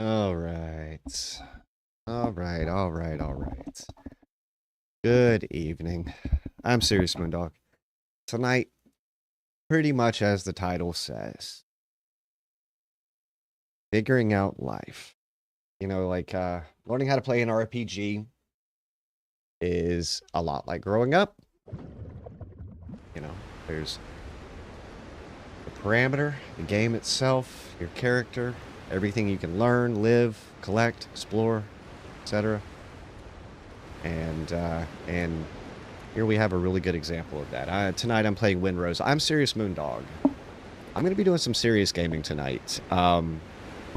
All right. All right, all right, all right. Good evening. I'm Serious Moondog. Tonight, pretty much as the title says, figuring out life. Learning how to play an RPG is a lot like growing up. You know, there's the parameter, the game itself, your character, everything you can learn, live, collect, explore, etc. And here we have a really good example of that. Tonight I'm playing Windrose. I'm Serious Moondog. I'm going to be doing some serious gaming tonight.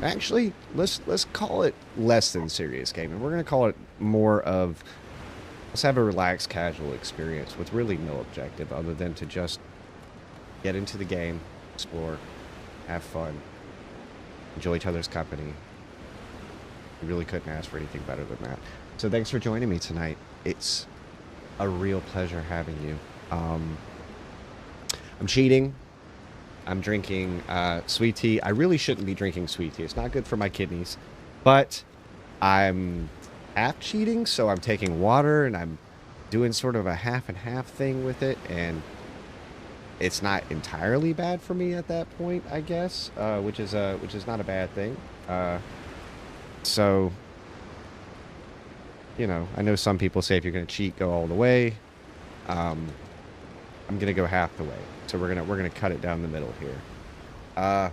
Actually, let's call it less than serious gaming. We're going to call it more of, let's have a relaxed, casual experience with really no objective other than to just get into the game, explore, have fun, enjoy each other's company. You really couldn't ask for anything better than that. So thanks for joining me tonight. It's a real pleasure having you. I'm cheating. I'm drinking sweet tea. I really shouldn't be drinking sweet tea. It's not good for my kidneys. But I'm half cheating, so I'm taking water and I'm doing sort of a half and half thing with it. And it's not entirely bad for me at that point, I guess, which is not a bad thing. So, you know, I know some people say if you're going to cheat, go all the way. I'm going to go half the way. So we're going to cut it down the middle here.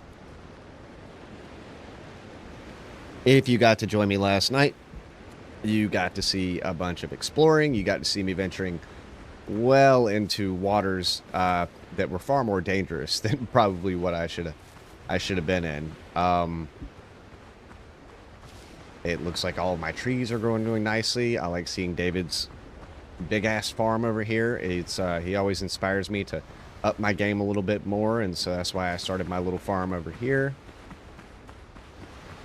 If you got to join me last night, you got to see a bunch of exploring. You got to see me venturing well into waters that were far more dangerous than probably what I should have been in. It looks like all of my trees are doing nicely. I like seeing David's big ass farm over here. It's he always inspires me to up my game a little bit more, and so that's why I started my little farm over here.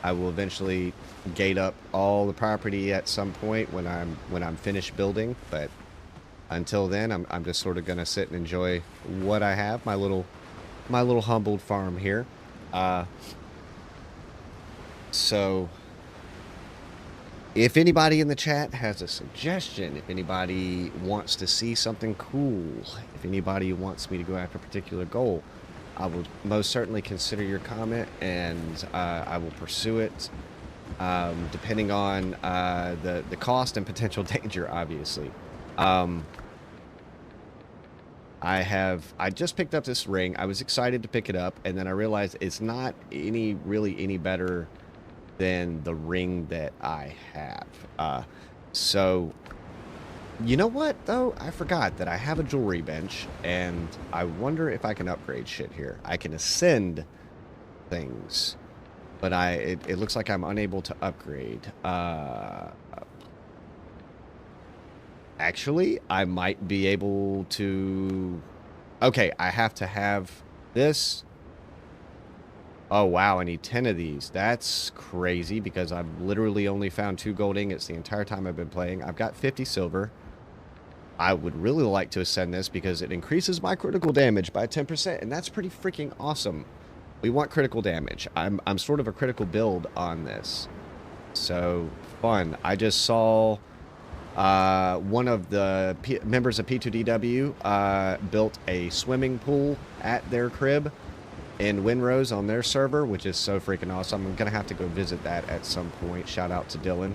I will eventually gate up all the property at some point when I'm finished building, but until then I'm just sort of gonna sit and enjoy what I have, my little humbled farm here. So if anybody in the chat has a suggestion, if anybody wants to see something cool, if anybody wants me to go after a particular goal, I will most certainly consider your comment, and I will pursue it, depending on the cost and potential danger, obviously. I just picked up this ring. I was excited to pick it up, and then I realized it's not really any better than the ring that I have. So, you know what, though? I forgot that I have a jewelry bench, and I wonder if I can upgrade shit here. I can ascend things, but it looks like I'm unable to upgrade. Actually, I might be able to... Okay, I have to have this... Oh, wow, I need 10 of these. That's crazy because I've literally only found 2 gold ingots the entire time I've been playing. I've got 50 silver. I would really like to ascend this because it increases my critical damage by 10%, and that's pretty freaking awesome. We want critical damage. I'm sort of a critical build on this. So, fun. I just saw one of the members of P2DW built a swimming pool at their crib in Windrose on their server, which is so freaking awesome. I'm gonna have to go visit that at some point. Shout out to Dylan.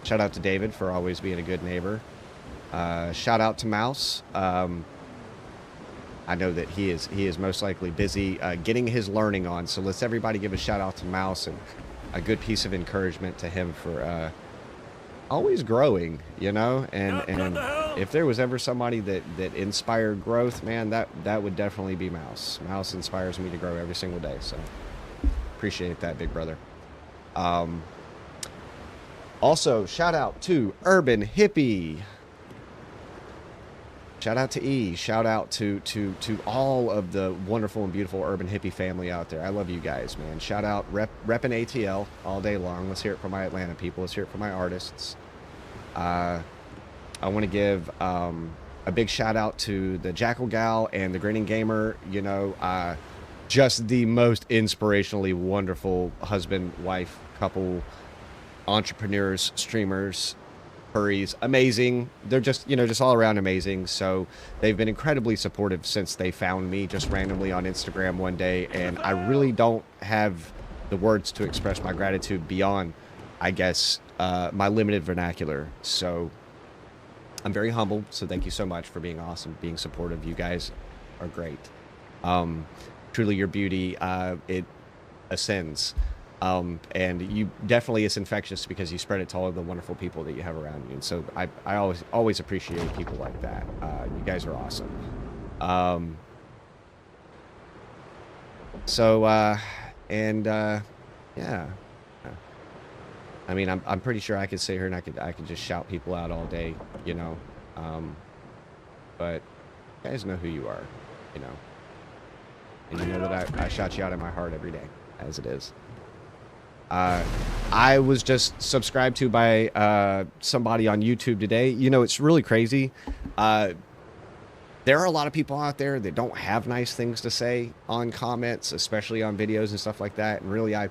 Shout out to David for always being a good neighbor. Shout out to Mouse. I know that he is most likely busy getting his learning on, so let's everybody give a shout out to Mouse and a good piece of encouragement to him for always growing, you know. And if there was ever somebody that inspired growth, man, that would definitely be Mouse. Mouse inspires me to grow every single day, so appreciate that, big brother. Also, shout out to Urban Hippie. Shout out to E. Shout out to all of the wonderful and beautiful Urban Hippie family out there. I love you guys, man. Shout out repping ATL all day long. Let's hear it from my Atlanta people. Let's hear it from my artists. I want to give a big shout out to the Jackal Gal and the Grinning Gamer. You know, just the most inspirationally wonderful husband-wife couple entrepreneurs, streamers, furries, amazing. They're just, just all around amazing. So they've been incredibly supportive since they found me just randomly on Instagram one day. And I really don't have the words to express my gratitude beyond, I guess, my limited vernacular. So I'm very humbled. So thank you so much for being awesome, being supportive. You guys are great. Truly your beauty, it ascends. And you definitely, it's infectious because you spread it to all of the wonderful people that you have around you. And so I always appreciate people like that. You guys are awesome. Yeah. I mean, I'm pretty sure I could sit here and I could just shout people out all day, but you guys know who you are, and you know that I shout you out in my heart every day, as it is. I was just subscribed to by somebody on YouTube today. It's really crazy. There are a lot of people out there that don't have nice things to say on comments, especially on videos and stuff like that. And really, I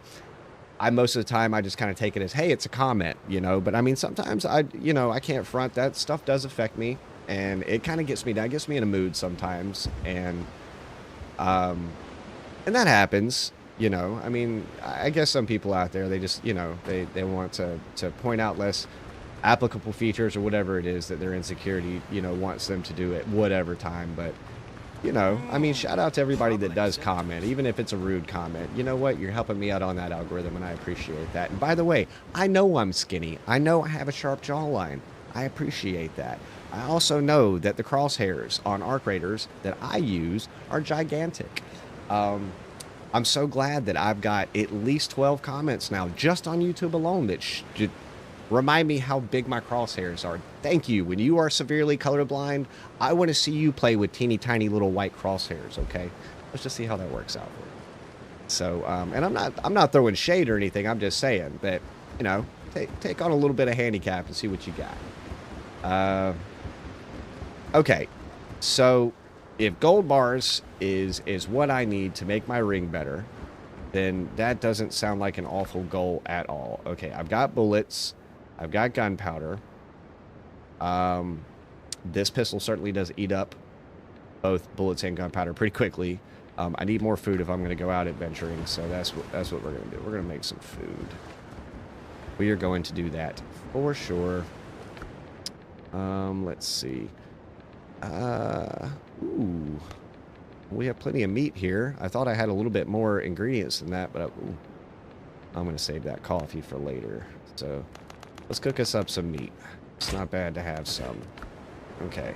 most of the time I just kind of take it as, hey, it's a comment, but I mean, sometimes I can't front. That stuff does affect me, and it kind of gets me in a mood sometimes. And that happens, I mean, I guess some people out there, they just, they want to point out less applicable features or whatever it is that their insecurity, wants them to do at whatever time. But, I mean, shout out to everybody that does comment, even if it's a rude comment. You know what? You're helping me out on that algorithm, and I appreciate that. And by the way, I know I'm skinny. I know I have a sharp jawline. I appreciate that. I also know that the crosshairs on arc raiders that I use are gigantic. I'm so glad that I've got at least 12 comments now just on YouTube alone that should remind me how big my crosshairs are. Thank you. When you are severely colorblind, I want to see you play with teeny tiny little white crosshairs, okay? Let's just see how that works out for you. So, and I'm not throwing shade or anything. I'm just saying that, take on a little bit of handicap and see what you got. Okay. So, if gold bars is what I need to make my ring better, then that doesn't sound like an awful goal at all. Okay, I've got bullets. I've got gunpowder. This pistol certainly does eat up both bullets and gunpowder pretty quickly. I need more food if I'm going to go out adventuring, so that's what we're going to do. We're going to make some food. We are going to do that for sure. Let's see. Ooh. We have plenty of meat here. I thought I had a little bit more ingredients than that, but I'm going to save that coffee for later. So let's cook us up some meat. It's not bad to have some. Okay.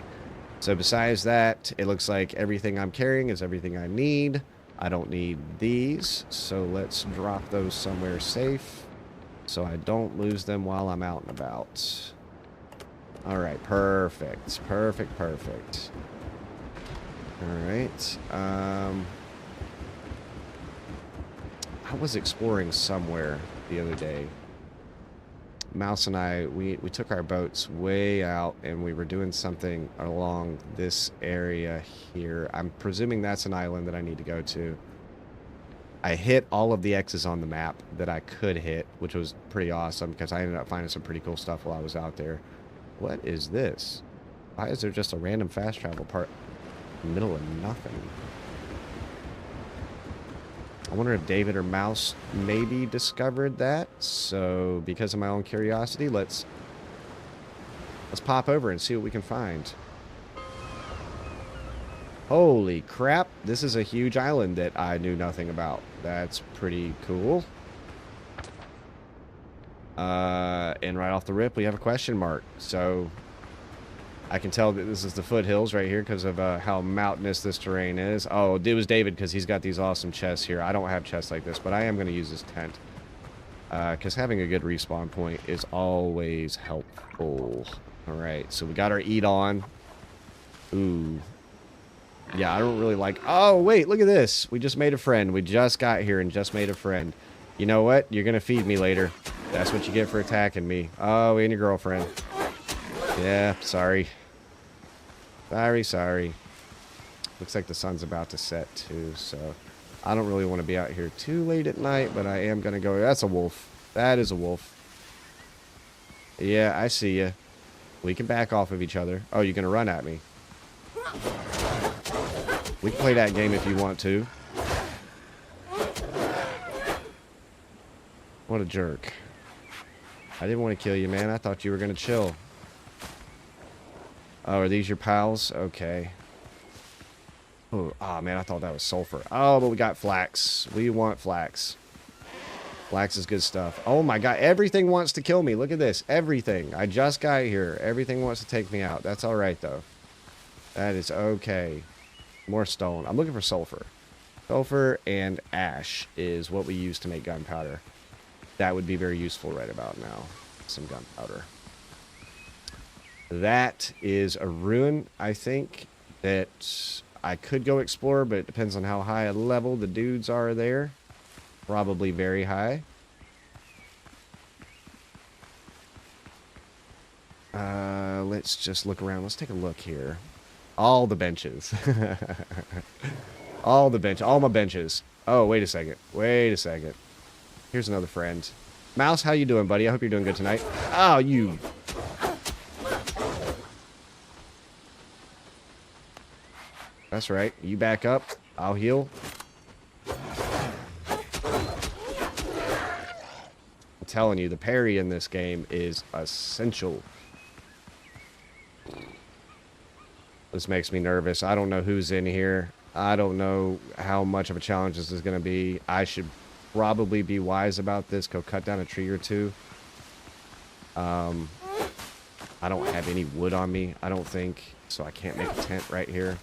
So besides that, it looks like everything I'm carrying is everything I need. I don't need these, so let's drop those somewhere safe so I don't lose them while I'm out and about. All right, perfect. Perfect, perfect. All right. I was exploring somewhere the other day. Mouse and I, we took our boats way out and we were doing something along this area here. I'm presuming that's an island that I need to go to. I hit all of the X's on the map that I could hit, which was pretty awesome because I ended up finding some pretty cool stuff while I was out there. What is this? Why is there just a random fast travel part in the middle of nothing? I wonder if David or Mouse maybe discovered that. So, because of my own curiosity, let's pop over and see what we can find. Holy crap, this is a huge island that I knew nothing about. That's pretty cool. And right off the rip, we have a question mark. So, I can tell that this is the foothills right here because of how mountainous this terrain is. Oh, it was David because he's got these awesome chests here. I don't have chests like this, but I am going to use this tent. Because having a good respawn point is always helpful. Alright, so we got our eat on. Ooh. Yeah, I don't really like... Oh, wait, look at this. We just made a friend. We just got here and just made a friend. You know what? You're going to feed me later. That's what you get for attacking me. Oh, and your girlfriend. Yeah, sorry. Sorry. Looks like the sun's about to set, too, so... I don't really want to be out here too late at night, but I am going to go... That's a wolf. That is a wolf. Yeah, I see you. We can back off of each other. Oh, you're going to run at me. We can play that game if you want to. What a jerk. I didn't want to kill you, man. I thought you were going to chill. Oh, are these your pals? Okay. Oh, man, I thought that was sulfur. Oh, but we got flax. We want flax. Flax is good stuff. Oh, my God. Everything wants to kill me. Look at this. Everything. I just got here. Everything wants to take me out. That's all right, though. That is okay. More stone. I'm looking for sulfur. Sulfur and ash is what we use to make gunpowder. That would be very useful right about now. Some gunpowder. That is a ruin, I think, that I could go explore, but it depends on how high a level the dudes are there. Probably very high. Let's just look around. Let's take a look here. All the benches. All my benches. Oh, wait a second. Wait a second. Here's another friend. Mouse, how you doing, buddy? I hope you're doing good tonight. Oh, you. That's right. You back up. I'll heal. I'm telling you, the parry in this game is essential. This makes me nervous. I don't know who's in here. I don't know how much of a challenge this is going to be. I should probably be wise about this. Go cut down a tree or two. I don't have any wood on me, I don't think. So I can't make a tent right here.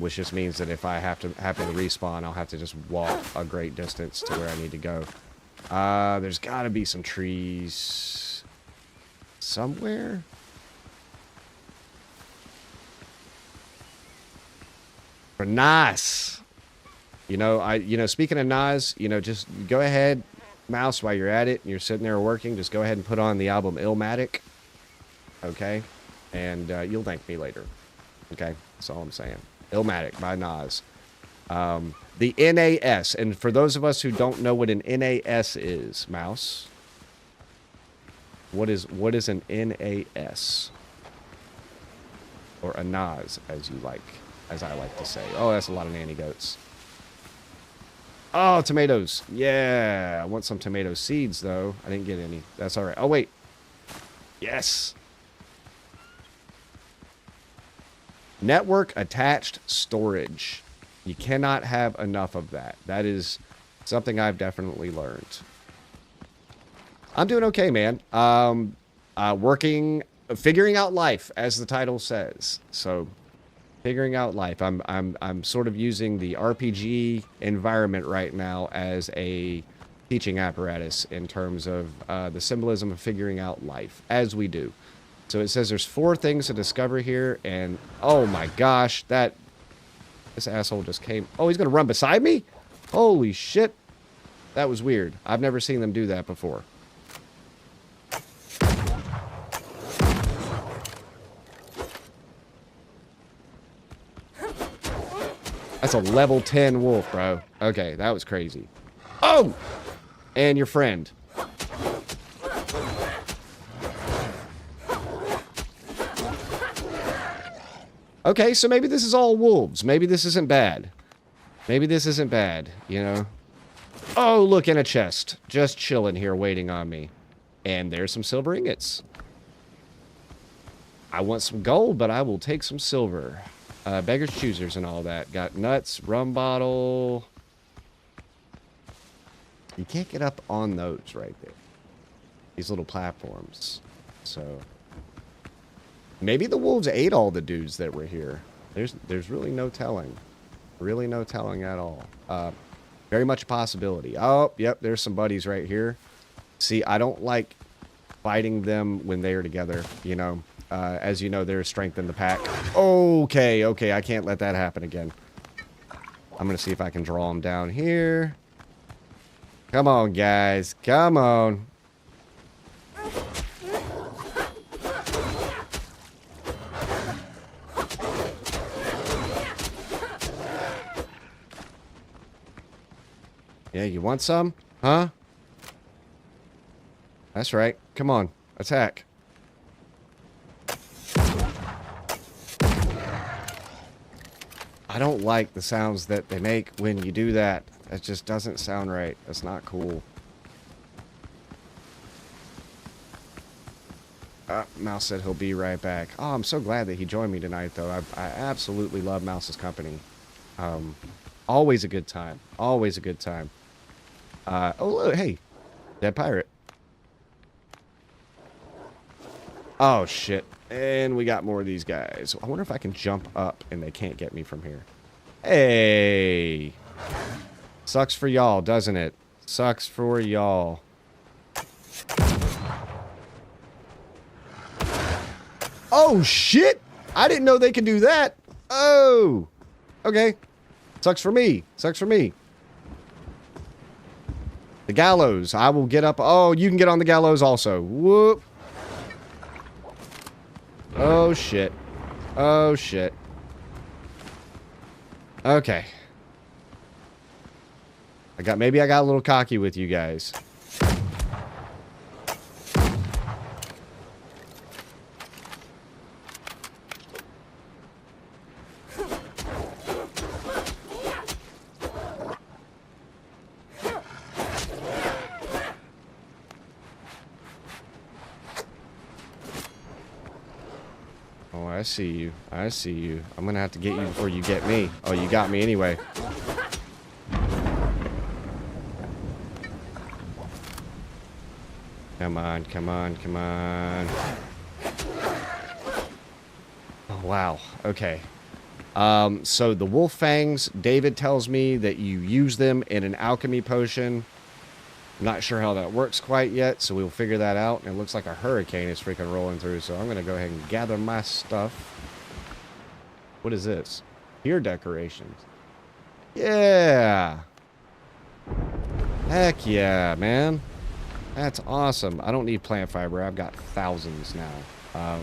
Which just means that if I happen to respawn, I'll have to just walk a great distance to where I need to go. There's got to be some trees somewhere. For Nas. Speaking of Nas, just go ahead, Mouse, while you're at it and you're sitting there working, just go ahead and put on the album Illmatic. Okay? And you'll thank me later. Okay? That's all I'm saying. Illmatic by Nas. The NAS. And for those of us who don't know what an NAS is, Mouse, what is an NAS? Or a NAS, as I like to say. Oh, that's a lot of nanny goats. Oh, tomatoes. Yeah, I want some tomato seeds, though. I didn't get any. That's all right. Oh, wait. Yes. Network attached storage. You cannot have enough of that. That is something I've definitely learned. I'm doing okay, man. Figuring out life, as the title says. So, figuring out life. I'm sort of using the RPG environment right now as a teaching apparatus in terms of the symbolism of figuring out life, as we do. So it says there's 4 things to discover here, and oh my gosh, this asshole just came. Oh, he's gonna run beside me? Holy shit. That was weird. I've never seen them do that before. That's a level 10 wolf, bro. Okay, that was crazy. Oh! And your friend. Okay, so maybe this is all wolves. Maybe this isn't bad. Maybe this isn't bad, Oh, look, in a chest. Just chilling here, waiting on me. And there's some silver ingots. I want some gold, but I will take some silver. Beggar's choosers and all that. Got nuts, rum bottle. You can't get up on those right there. These little platforms. So maybe the wolves ate all the dudes that were here. There's really no telling. Really no telling at all. Very much a possibility. Oh, yep, there's some buddies right here. See, I don't like fighting them when they are together, As you know, there's strength in the pack. Okay, I can't let that happen again. I'm going to see if I can draw them down here. Come on, guys. Come on. Yeah, you want some? Huh? That's right. Come on. Attack. I don't like the sounds that they make when you do that. That just doesn't sound right. That's not cool. Mouse said he'll be right back. Oh, I'm so glad that he joined me tonight, though. I absolutely love Mouse's company. Always a good time. Always a good time. Oh, look, hey. Dead pirate. Oh, shit. And we got more of these guys. I wonder if I can jump up and they can't get me from here. Hey. Sucks for y'all, doesn't it? Sucks for y'all. Oh, shit! I didn't know they could do that. Oh! Okay. Sucks for me. Sucks for me. The gallows. I will get up. Oh, you can get on the gallows also. Whoop. Oh, shit. Oh, shit. Okay. Maybe I got a little cocky with you guys. Oh, I see you. I see you. I'm gonna have to get you before you get me. Oh, you got me anyway. Come on, come on, come on. Oh, wow. Okay. So the wolf fangs, David tells me that you use them in an alchemy potion. I'm not sure how that works quite yet, so we'll figure that out. And it looks like a hurricane is freaking rolling through, so I'm going to go ahead and gather my stuff. What is this? Pier decorations. Yeah! Heck yeah, man. That's awesome. I don't need plant fiber. I've got thousands now. I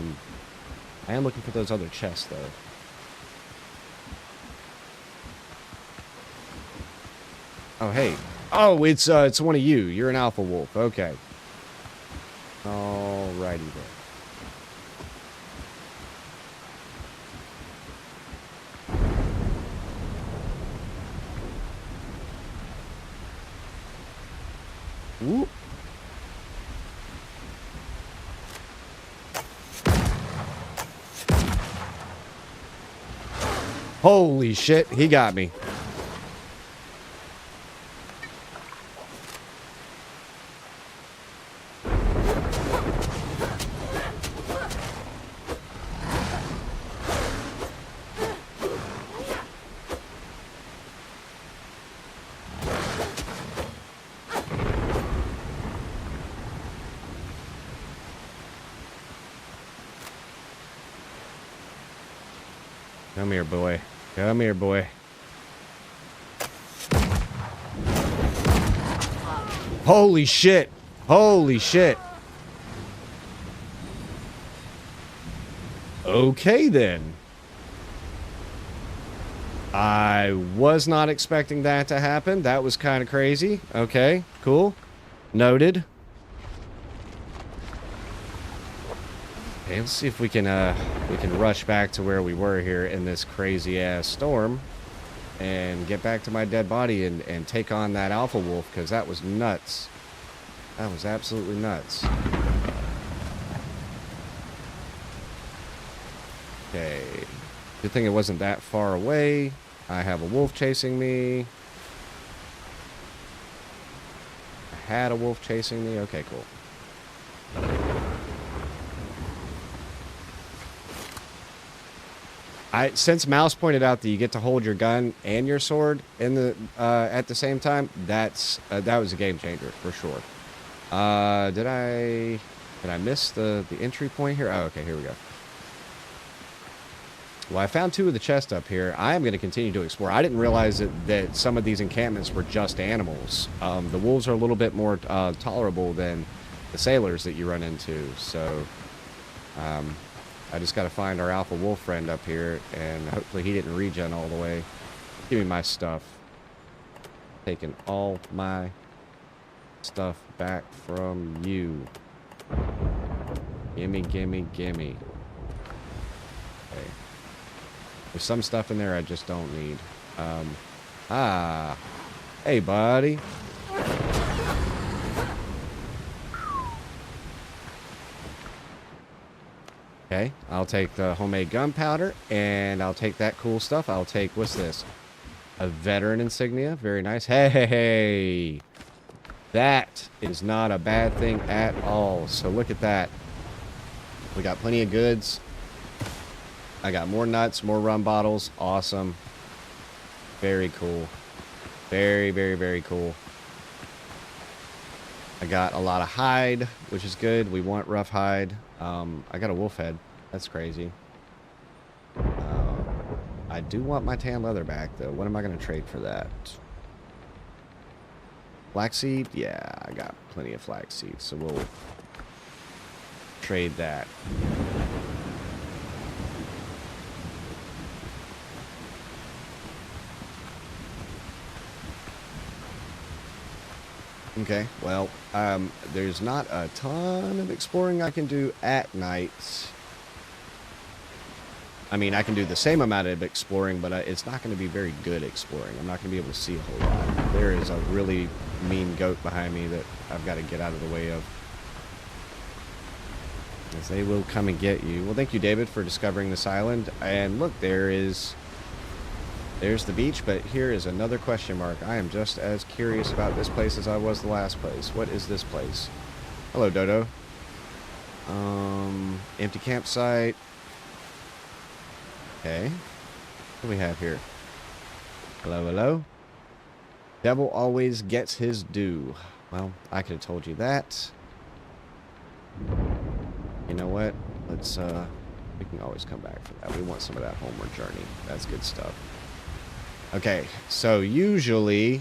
am looking for those other chests, though. Oh, hey. Oh, it's one of you. You're an alpha wolf. Okay. Alrighty then. Whoop. Holy shit, he got me. Come here, boy. Come here, boy. Holy shit. Holy shit. Okay, then. I was not expecting that to happen. That was kind of crazy. Okay, cool. Noted. Okay, let's see if we can rush back to where we were here in this crazy ass storm and get back to my dead body and take on that alpha wolf, because that was nuts. That was absolutely nuts. Okay. Good thing it wasn't that far away. I have a wolf chasing me. I had a wolf chasing me. Okay, cool. Since Mouse pointed out that you get to hold your gun and your sword in the at the same time, that was a game changer for sure. Did I miss the entry point here? Oh, okay, here we go. Well, I found 2 of the chests up here. I am going to continue to explore. I didn't realize that some of these encampments were just animals. The wolves are a little bit more tolerable than the sailors that you run into. So, I just got to find our alpha wolf friend up here, and hopefully he didn't regen all the way. Give me my stuff. Taking all my stuff back from you. Gimme, gimme, gimme. Okay. There's some stuff in there I just don't need. Hey, buddy. Okay, I'll take the homemade gunpowder, and I'll take that cool stuff. I'll take, what's this? A veteran insignia. Very nice. Hey, that is not a bad thing at all. So look at that. We got plenty of goods. I got more nuts, more rum bottles. Awesome. Very cool. Very, very, very cool. I got a lot of hide, which is good. We want rough hide. I got a wolf head. That's crazy. I do want my tan leather back, though. What am I going to trade for that? Flaxseed? Yeah, I got plenty of flaxseed, so we'll trade that. Okay, well, there's not a ton of exploring I can do at night. I mean, I can do the same amount of exploring, but it's not going to be very good exploring. I'm not going to be able to see a whole lot. There is a really mean goat behind me that I've got to get out of the way of. As they will come and get you. Well, thank you, David, for discovering this island. And look, there's the beach, but here is another question mark. I am just as curious about this place as I was the last place. What is this place? Hello, Dodo. Empty campsite. Okay. What do we have here? Hello, hello. Devil always gets his due. Well, I could have told you that. You know what? Let's, we can always come back for that. We want some of that homeward journey. That's good stuff. Okay, so usually,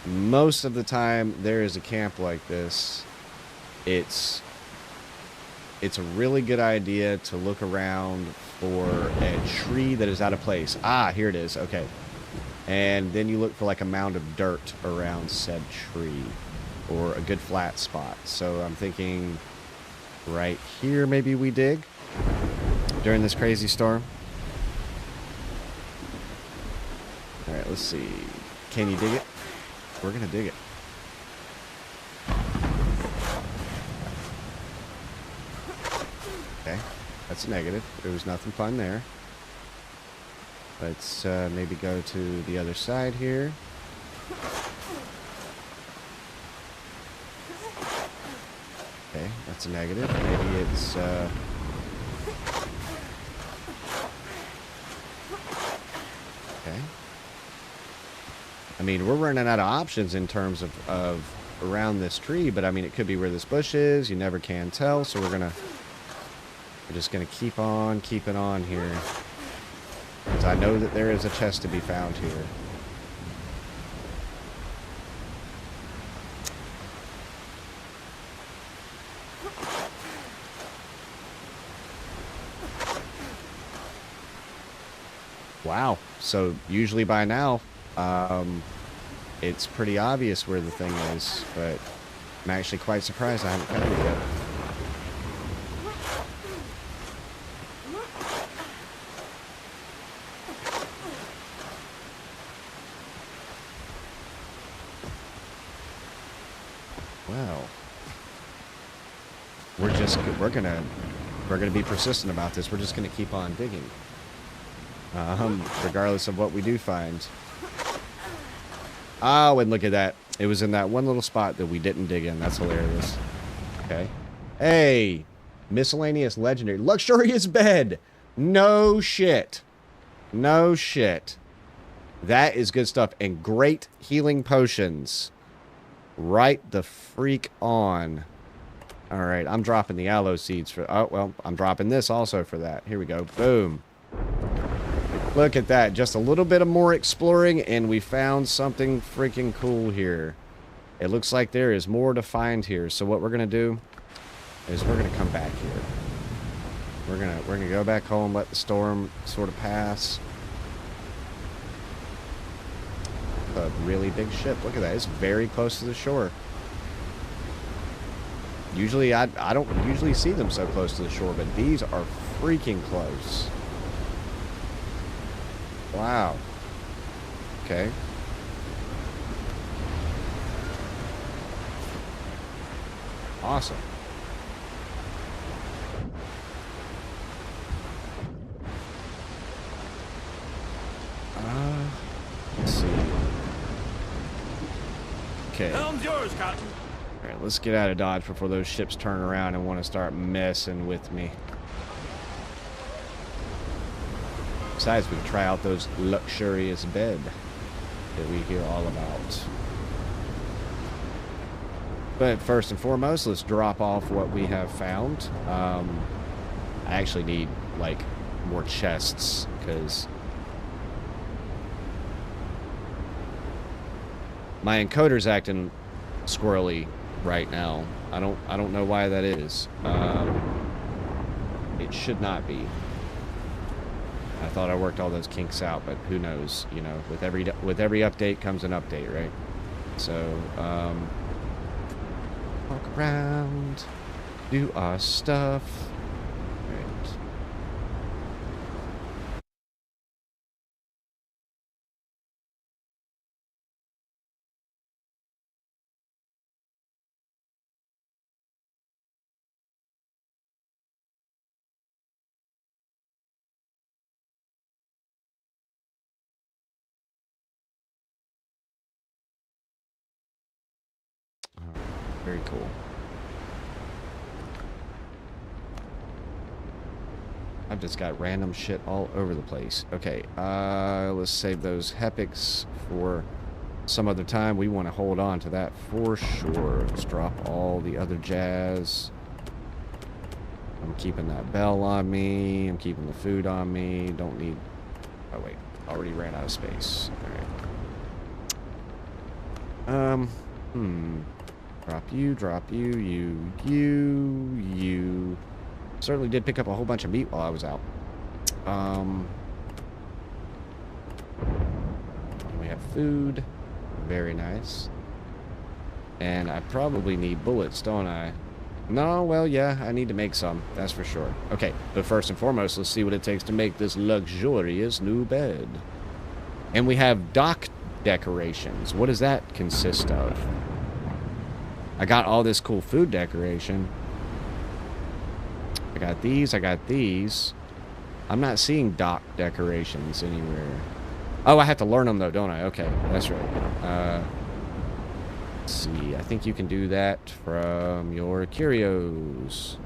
most of the time there is a camp like this, it's a really good idea to look around for a tree that is out of place. Ah, here it is. Okay. And then you look for like a mound of dirt around said tree or a good flat spot. So I'm thinking right here maybe we dig during this crazy storm. All right, let's see. Can you dig it? We're going to dig it. Okay, that's a negative. There was nothing fun there. Let's maybe go to the other side here. Okay, that's a negative. Maybe it's... Okay. I mean, we're running out of options in terms of around this tree, but I mean, it could be where this bush is. You never can tell, so we're just gonna keep on keeping on here. Because I know that there is a chest to be found here. Wow. So usually by now, it's pretty obvious where the thing is, but I'm actually quite surprised I haven't found it yet. Well, we're gonna be persistent about this. We're just gonna keep on digging, regardless of what we do find. Oh, and look at that! It was in that one little spot that we didn't dig in. That's hilarious. Okay. Hey, miscellaneous legendary luxurious bed. No shit. No shit. That is good stuff and great healing potions. Right the freak on. All right, I'm dropping the aloe seeds for... Oh, well, I'm dropping this also for that. Here we go. Boom. Look at that. Just a little bit of more exploring, and we found something freaking cool here. It looks like there is more to find here. So what we're going to do is we're going to come back here. We're gonna go back home, let the storm sort of pass. A really big ship. Look at that. It's very close to the shore. Usually, I don't usually see them so close to the shore, but these are freaking close. Wow. Okay. Awesome. Let's see. Okay. Helm's yours, Captain. All right, let's get out of Dodge before those ships turn around and want to start messing with me. Besides, we can try out those luxurious bed that we hear all about. But first and foremost, let's drop off what we have found. I actually need, like, more chests, because my encoder's acting squirrely right now. I don't know why that is. It should not be. I thought I worked all those kinks out, but who knows? You know, with every update comes an update, right? So, walk around, do our stuff. Right. Very cool. I've just got random shit all over the place. Okay, let's save those Hepics for some other time. We want to hold on to that for sure. Let's drop all the other jazz. I'm keeping that bell on me. I'm keeping the food on me. Don't need... Oh, wait. Already ran out of space. Alright. Drop you, you. Certainly did pick up a whole bunch of meat while I was out. We have food. Very nice. And I probably need bullets, don't I? No, well, yeah, I need to make some. That's for sure. Okay, but first and foremost, let's see what it takes to make this luxurious new bed. And we have dock decorations. What does that consist of? I got all this cool food decoration. I got these, I got these. I'm not seeing dock decorations anywhere. Oh, I have to learn them though, don't I? Okay, that's right. Let's see, I think you can do that from your curios.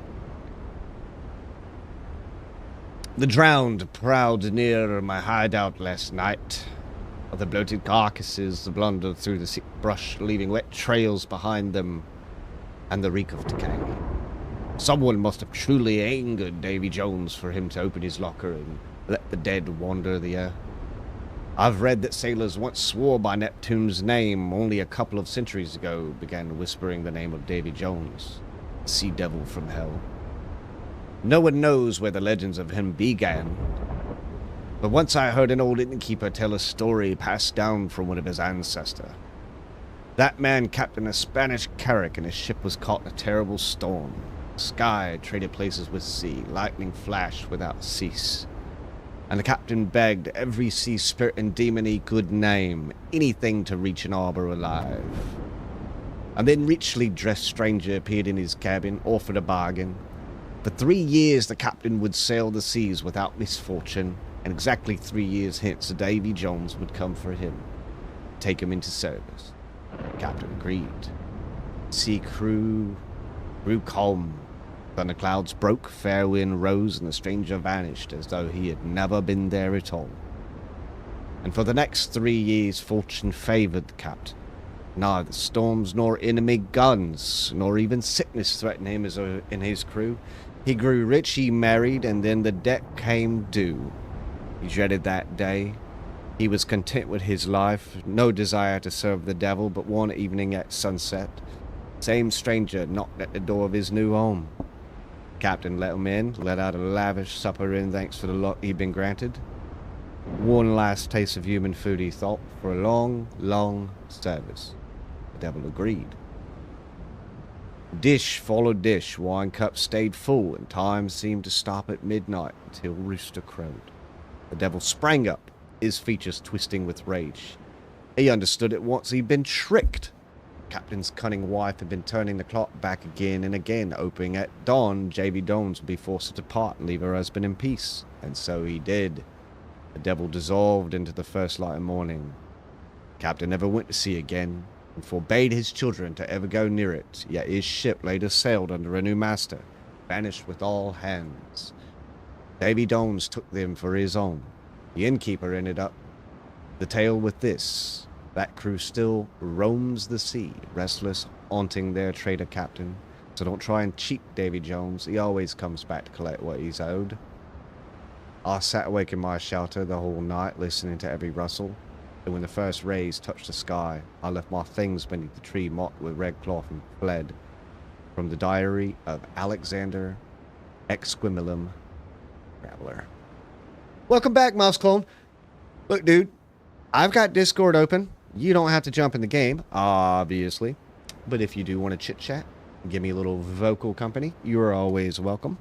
The drowned prowled near my hideout last night. The bloated carcasses blundered through the brush, leaving wet trails behind them and the reek of decay. Someone must have truly angered Davy Jones for him to open his locker and let the dead wander the air. I've read that sailors once swore by Neptune's name only a couple of centuries ago began whispering the name of Davy Jones, the sea devil from hell. No one knows where the legends of him began, but once I heard an old innkeeper tell a story passed down from one of his ancestors. That man captained a Spanish carrack and his ship was caught in a terrible storm. Sky traded places with sea, lightning flashed without cease. And the captain begged every sea spirit and demon he could name, anything to reach an harbor alive. And then richly dressed stranger appeared in his cabin, offered a bargain. For 3 years the captain would sail the seas without misfortune, and exactly 3 years hence Davy Jones would come for him, take him into service. The captain agreed. Sea crew grew calm. Thunderclouds broke, fair wind rose, and the stranger vanished as though he had never been there at all. And for the next 3 years fortune favoured the captain. Neither storms nor enemy guns, nor even sickness threatened him and his crew. He grew rich, he married, and then the debt came due. He dreaded that day. He was content with his life, no desire to serve the devil, but one evening at sunset, same stranger knocked at the door of his new home. Captain let him in, let out a lavish supper in thanks for the luck he'd been granted. One last taste of human food, he thought, for a long, long service. The devil agreed. Dish followed dish, wine cups stayed full, and time seemed to stop at midnight until rooster crowed. The devil sprang up, his features twisting with rage. He understood at once he'd been tricked. Captain's cunning wife had been turning the clock back again and again, hoping at dawn J.B. Jones would be forced to depart and leave her husband in peace. And so he did. The devil dissolved into the first light of morning. Captain never went to sea again, and forbade his children to ever go near it, yet his ship later sailed under a new master, vanished with all hands. Davy Jones took them for his own. The innkeeper ended up the tale with this: that crew still roams the sea, restless, haunting their traitor captain. So don't try and cheat Davy Jones. He always comes back to collect what he's owed. I sat awake in my shelter the whole night, listening to every rustle. And when the first rays touched the sky, I left my things beneath the tree marked with red cloth and fled. From the diary of Alexander Exquimulum Traveler. Welcome back, Mouse Clone. Look, dude, I've got Discord open. You don't have to jump in the game, obviously. But if you do want to chit-chat, give me a little vocal company, you're always welcome.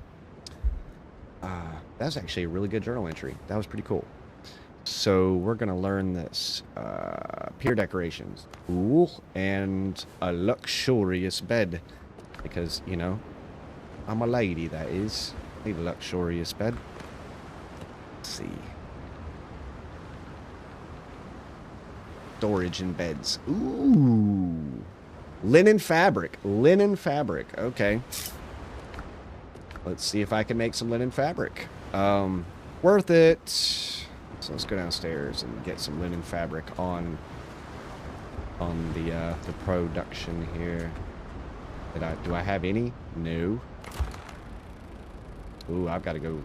That's actually a really good journal entry. That was pretty cool. So we're going to learn this. Pier decorations. Ooh, and a luxurious bed. Because, you know, I'm a lady, that is. I need a luxurious bed. Let's see. Storage in beds. Ooh. Linen fabric. Linen fabric. Okay. Let's see if I can make some linen fabric. Worth it. So let's go downstairs and get some linen fabric on the production here. Do I have any? No. Ooh, I've got to go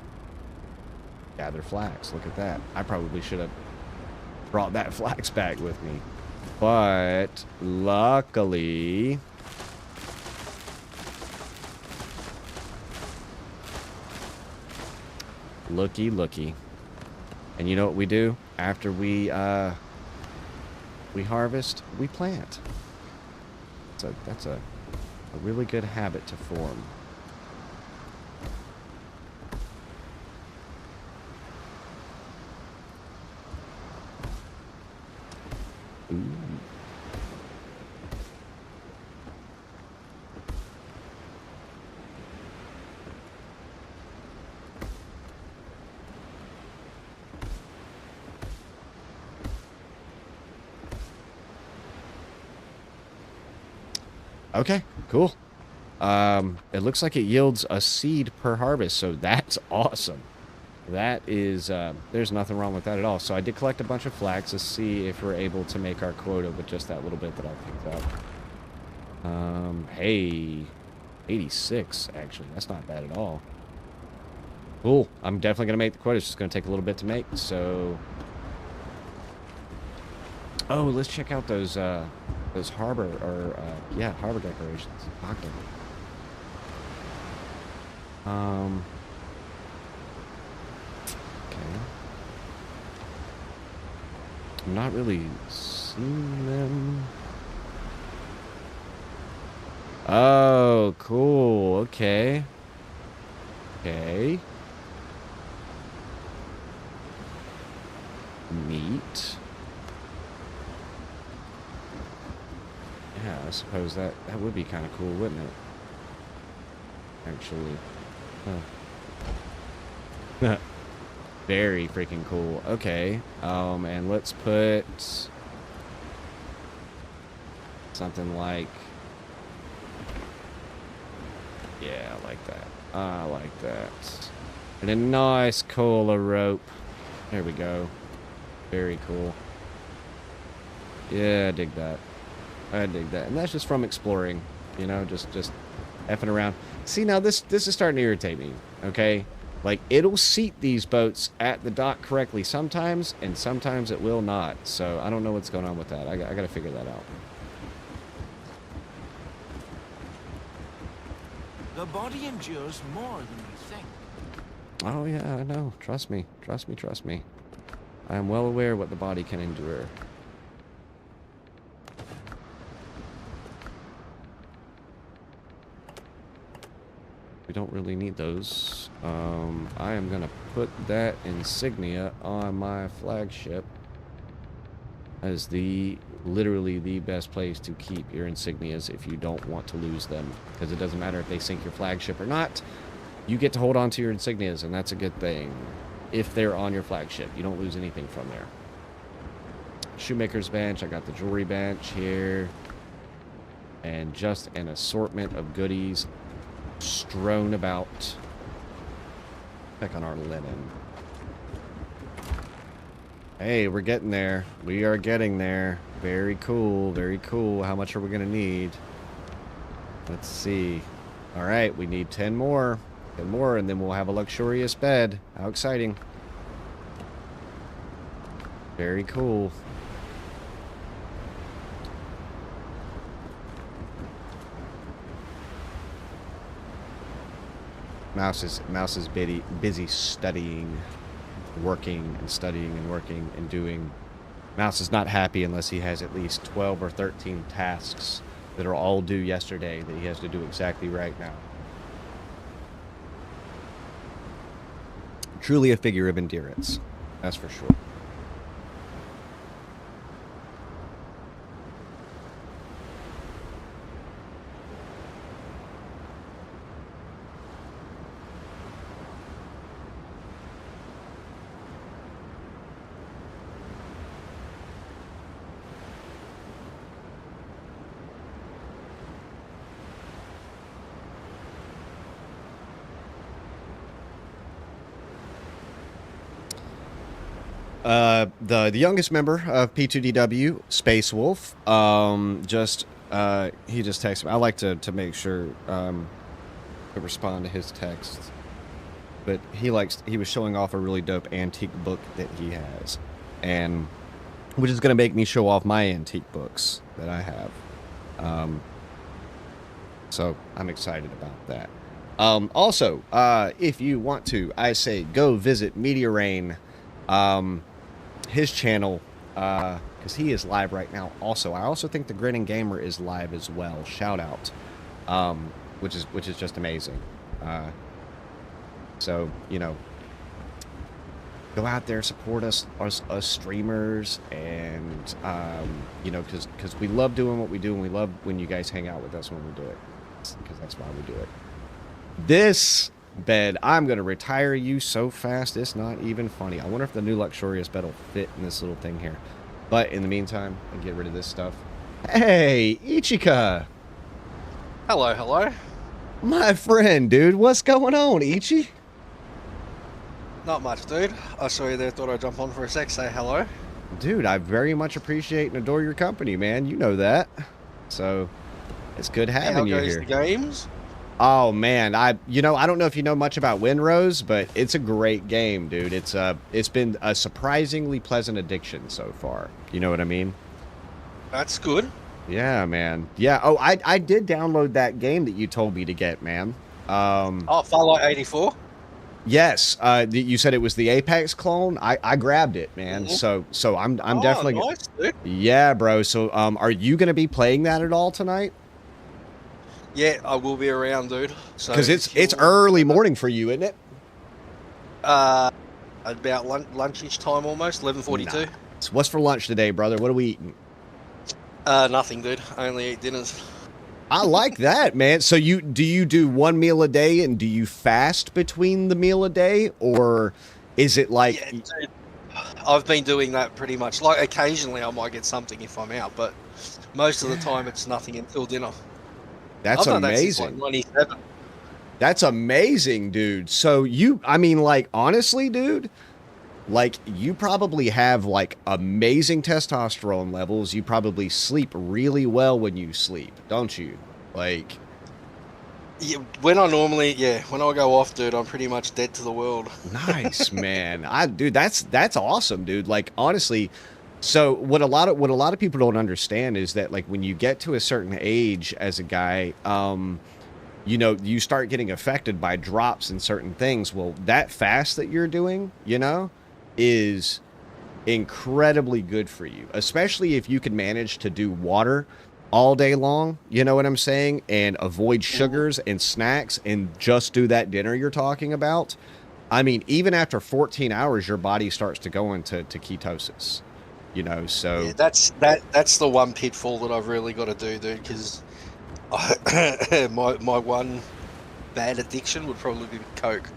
gather flax. Look at that. I probably should have brought that flax back with me. But luckily, looky. And you know what we do after we harvest? We plant. So that's a really good habit to form. Ooh. Okay, cool. It looks like it yields a seed per harvest, so that's awesome. That is, there's nothing wrong with that at all. So I did collect a bunch of flax to see if we're able to make our quota with just that little bit that I picked up. Hey, 86, actually. That's not bad at all. Cool. I'm definitely going to make the quota. It's just going to take a little bit to make, so... Oh, let's check out those harbor, or, yeah, harbor decorations. Okay. I'm not really seeing them. Oh, cool. Okay. Okay. Neat. Yeah, I suppose that would be kind of cool, wouldn't it? Actually. Huh. Very freaking cool. Okay. And let's put something like, yeah, I like that. I like that. And a nice cola rope. There we go. Very cool. Yeah, I dig that. I dig that. And that's just from exploring, you know, just effing around. See, now this is starting to irritate me, okay? Like, it'll seat these boats at the dock correctly sometimes, and sometimes it will not. So I don't know what's going on with that. I got to figure that out. The body endures more than you think. Oh, yeah, I know. Trust me. Trust me, trust me. I am well aware what the body can endure. We don't really need those. I am going to put that insignia on my flagship. That is literally the best place to keep your insignias if you don't want to lose them. Because it doesn't matter if they sink your flagship or not. You get to hold on to your insignias, and that's a good thing. If they're on your flagship, you don't lose anything from there. Shoemaker's bench. I got the jewelry bench here. And just an assortment of goodies strewn about. Check on our linen. Hey, we're getting there. We are getting there. Very cool. Very cool. How much are we going to need? Let's see. All right, we need 10 more. 10 more, and then we'll have a luxurious bed. How exciting. Very cool. Mouse is busy studying, working and studying and working and doing. Mouse is not happy unless he has at least 12 or 13 tasks that are all due yesterday that he has to do exactly right now. Truly a figure of endurance, that's for sure. The youngest member of P2DW, Space Wolf, he just texted me. I like to make sure to respond to his texts, but he was showing off a really dope antique book that he has, and which is going to make me show off my antique books that I have. So I'm excited about that. Also, if you want to, I say go visit Meteorrain. His channel, because he is live right now. Also, I also think the Grinning Gamer is live as well. Shout out, which is just amazing. So you know, go out there, support us streamers, and you know, because we love doing what we do, and we love when you guys hang out with us when we do it, because that's why we do it. This bed, I'm gonna retire you so fast it's not even funny. I wonder if the new luxurious bed will fit in this little thing here, but in the meantime I'll get rid of this stuff. Hey Ichika, hello my friend, dude. What's going on, Ichi? Not much, dude. I saw you there, thought I'd jump on for a sec, say hello. Dude, I very much appreciate and adore your company, man. You know that, so it's good having you here. The games? Oh man, I don't know if you know much about Windrose, but it's a great game, dude. It's been a surprisingly pleasant addiction so far. You know what I mean? That's good. Yeah, man. Yeah. Oh, I did download that game that you told me to get, man. Oh, Fallout 84. Yes. You said it was the Apex clone. I grabbed it, man. Mm-hmm. So I'm definitely. Nice, dude. Yeah, bro. So are you gonna be playing that at all tonight? Yeah, I will be around, dude. Because it's early morning for you, isn't it? About lunchish time almost, 11:42. So what's for lunch today, brother? What are we eating? Nothing, dude. I only eat dinners. I like that, man. So do you do one meal a day, and do you fast between the meal a day, or is it like? Yeah, dude, I've been doing that pretty much. Like occasionally, I might get something if I'm out, but most of the time it's nothing until dinner. That's I've done amazing. That since, like, 97. That's amazing, dude. So I mean, like, honestly, dude, like, you probably have, like, amazing testosterone levels. You probably sleep really well when you sleep, don't you? Like... Yeah, when I go off, dude, I'm pretty much dead to the world. Nice, man. Dude, that's awesome, dude. Like, honestly... So what a lot of people don't understand is that, like, when you get to a certain age as a guy, you know, you start getting affected by drops in certain things. Well, that fast that you're doing, you know, is incredibly good for you, especially if you can manage to do water all day long, you know what I'm saying, and avoid sugars and snacks and just do that dinner you're talking about, I mean, even after 14 hours, your body starts to go into ketosis, you know, so. Yeah, that's the one pitfall that I've really got to do, dude, because my one bad addiction would probably be Coke.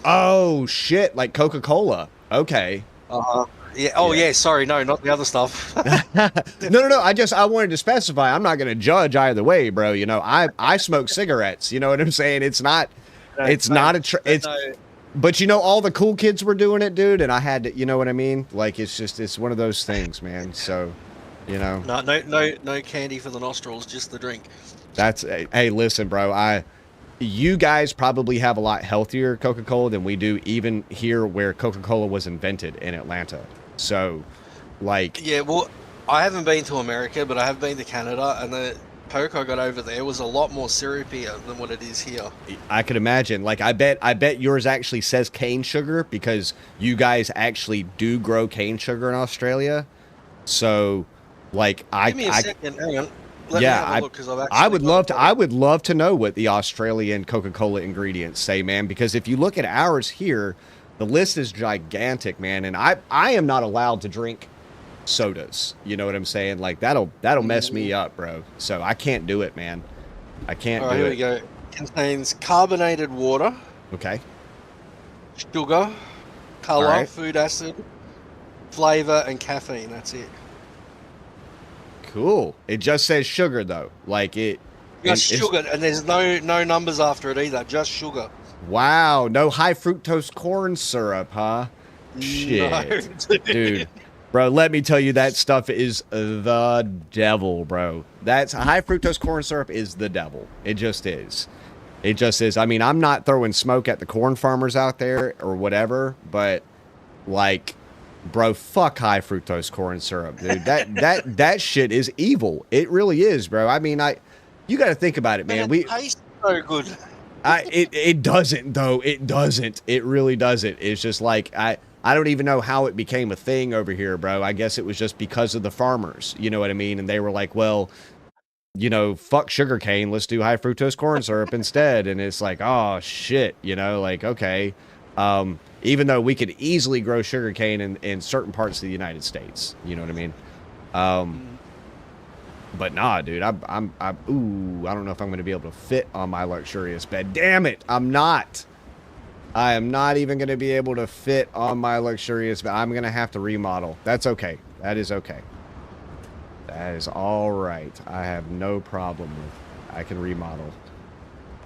Oh, shit, like Coca-Cola. Okay. Yeah. Oh, yeah. Sorry. No, not the other stuff. No. I wanted to specify. I'm not going to judge either way, bro. You know, I smoke cigarettes. You know what I'm saying? It's not but you know, all the cool kids were doing it, dude. And I had to, you know what I mean? Like, it's one of those things, man. So, you know, No candy for the nostrils, just the drink. Hey, listen, bro, you guys probably have a lot healthier Coca-Cola than we do, even here where Coca-Cola was invented in Atlanta. So, like... Yeah, well, I haven't been to America, but I have been to Canada, and the Coke I got over there was a lot more syrupy than what it is here. I could imagine. Like, I bet yours actually says cane sugar, because you guys actually do grow cane sugar in Australia. So, like, Give me a second, hang on. I would love to know what the Australian Coca-Cola ingredients say, man, because if you look at ours here, the list is gigantic, man, and I am not allowed to drink sodas. You know what I'm saying? Like, that'll mess me up, bro. So I can't do it, man. I can't do it. Here we go. Contains carbonated water. Okay. Sugar, color, right. food acid, flavor, and caffeine. That's it. Cool. It just says sugar, though. Like, it... Just sugar, and there's no numbers after it either. Just sugar. Wow. No high fructose corn syrup, huh? No. Shit. Dude. Bro, let me tell you, that stuff is the devil, bro. That's high fructose corn syrup is the devil. It just is. It just is. I mean, I'm not throwing smoke at the corn farmers out there or whatever, but, like... Bro, fuck high fructose corn syrup, dude. That shit is evil. It really is, bro. I mean, you got to think about it, man. It tastes so good. It doesn't though. It doesn't. It really doesn't. It's just like I don't even know how it became a thing over here, bro. I guess it was just because of the farmers. You know what I mean? And they were like, well, you know, fuck sugarcane. Let's do high fructose corn syrup instead. And it's like, oh shit. You know, like okay. Even though we could easily grow sugarcane in certain parts of the United States, you know what I mean? But nah, dude, I don't know if I'm going to be able to fit on my luxurious bed. Damn it, I'm not. I am not even going to be able to fit on my luxurious bed. I'm going to have to remodel. That's okay. That is okay. That is all right. I have no problem with. I can remodel.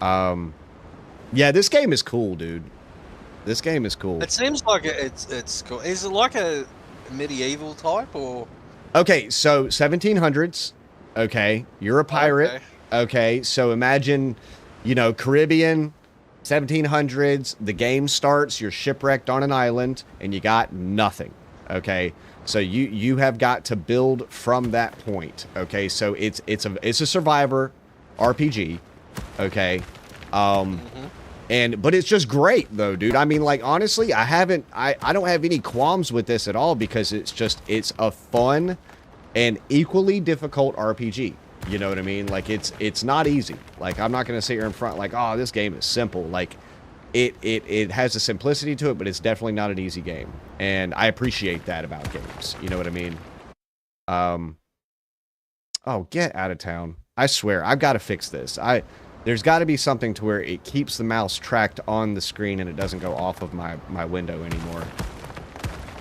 Yeah, this game is cool, dude. This game is cool. It seems like it's cool. Is it like a medieval type or? Okay, so 1700s. Okay, you're a pirate. Okay, so imagine, you know, Caribbean, 1700s. The game starts. You're shipwrecked on an island, and you got nothing. Okay, so you have got to build from that point. Okay, so it's a survivor RPG. Okay, but it's just great though, dude. I mean, like, honestly, I don't have any qualms with this at all because it's a fun and equally difficult RPG. You know what I mean? Like, it's not easy. Like, I'm not going to sit here in front like, oh, this game is simple. Like, it has a simplicity to it, but it's definitely not an easy game. And I appreciate that about games. You know what I mean? Oh, get out of town. I swear, I've got to fix this. There's got to be something to where it keeps the mouse tracked on the screen and it doesn't go off of my window anymore.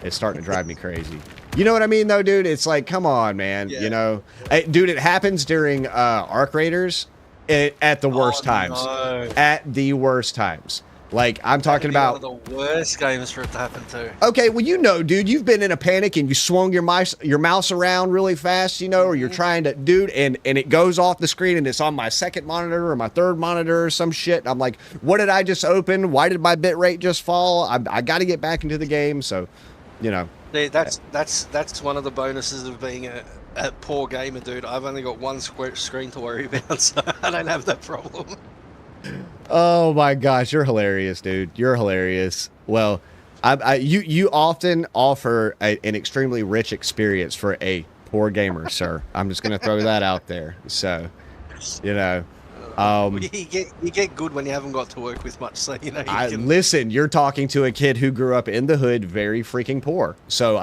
It's starting to drive me crazy. You know what I mean, though, dude? It's like, come on, man. Yeah. You know? Dude, it happens during Arc Raiders at the worst times. No. At the worst times. Like, I'm talking about... one of the worst games for it to happen to. Okay, well, you know, dude, you've been in a panic and you swung your mouse around really fast, you know, or you're trying to... Dude, and it goes off the screen and it's on my second monitor or my third monitor or some shit. I'm like, what did I just open? Why did my bitrate just fall? I got to get back into the game, so, you know. That's one of the bonuses of being a poor gamer, dude. I've only got one screen to worry about, so I don't have that problem. Oh my gosh, you're hilarious, dude. You're hilarious. Well, you often offer an extremely rich experience for a poor gamer, sir. I'm just gonna throw that out there. So, you know, you get good when you haven't got to work with much, so you know. Listen. You're talking to a kid who grew up in the hood, very freaking poor. So